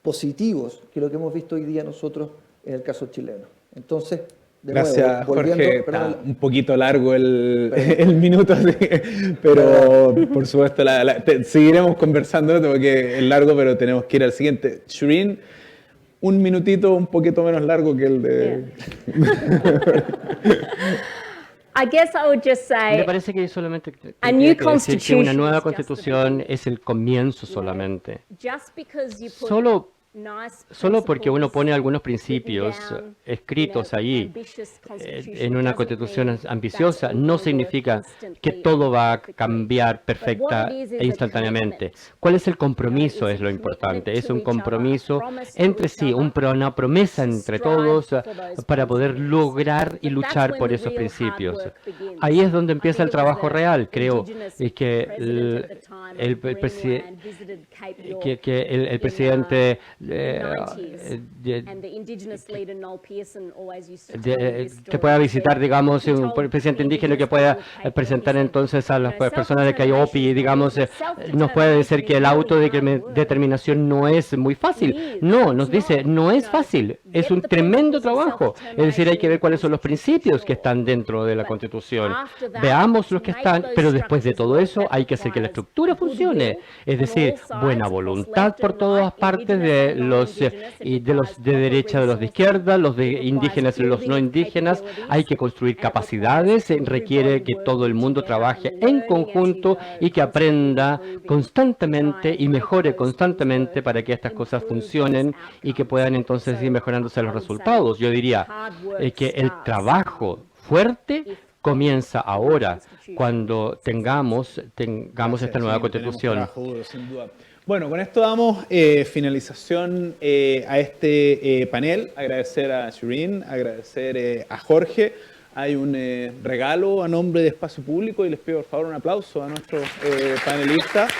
positivos que lo que hemos visto hoy día nosotros en el caso chileno. Entonces, de Gracias, nuevo, volviendo, Jorge. perdón, Está un poquito largo el minuto, así, pero por supuesto seguiremos conversando porque es largo, pero tenemos que ir al siguiente. Shireen, un minutito un poquito menos largo que el de... I guess I would just say, Me parece que solamente a new tendría que decir que una constitution nueva is just the constitución beginning. es el comienzo solamente. just because you put Solo nice Solo porque uno principles pone algunos written principios down, escritos ahí ambitious constitution en una doesn't constitución mean ambiciosa that's all no gonna significa work que instantly todo or va a quickly. cambiar But perfecta what it is e a instantáneamente. commitment. ¿Cuál es el compromiso? Is Es a lo commitment importante. Es to un each other, a compromiso promise to entre each sí, other una promesa to entre strive todos for those para poder principles. lograr y But luchar that's when por the esos real hard principios. work begins. Ahí es donde I empieza think el it was trabajo the real, creo, indigenous y que president at the time el, of Greenland visited Cape York el in presidente the 90s. And the indigenous leader Noel Pearson always used to tell me this que story. pueda He visitar, said, digamos, he un told presidente the indígena que indigenous pueda people of Cape York, presentar he said, entonces a las personas de Cayopi, self-determination digamos, is not nos puede decir que el auto de self-determination determinación no es muy fácil. No, nos dice, no es fácil, es un tremendo trabajo. Es decir, hay que ver cuáles son los principios que están dentro de la Constitución. Veamos los que están, pero después de todo eso hay que hacer que la estructura funcione. Es decir, buena voluntad por todas partes de los de derecha, de los de izquierda, los de indígenas y los no indígenas. Hay que construir capacidades, requiere que todo el mundo trabaje en conjunto y que aprenda constantemente y mejore constantemente para que estas cosas funcionen y que puedan entonces ir mejorándose los resultados. Yo diría que el trabajo fuerte comienza ahora, cuando tengamos esta nueva Sí, constitución. tenemos trabajo duro, sin duda. Bueno, con esto damos finalización a este panel. Agradecer a Shireen, agradecer a Jorge. Hay un regalo a nombre de Espacio Público y les pido por favor un aplauso a nuestros panelistas.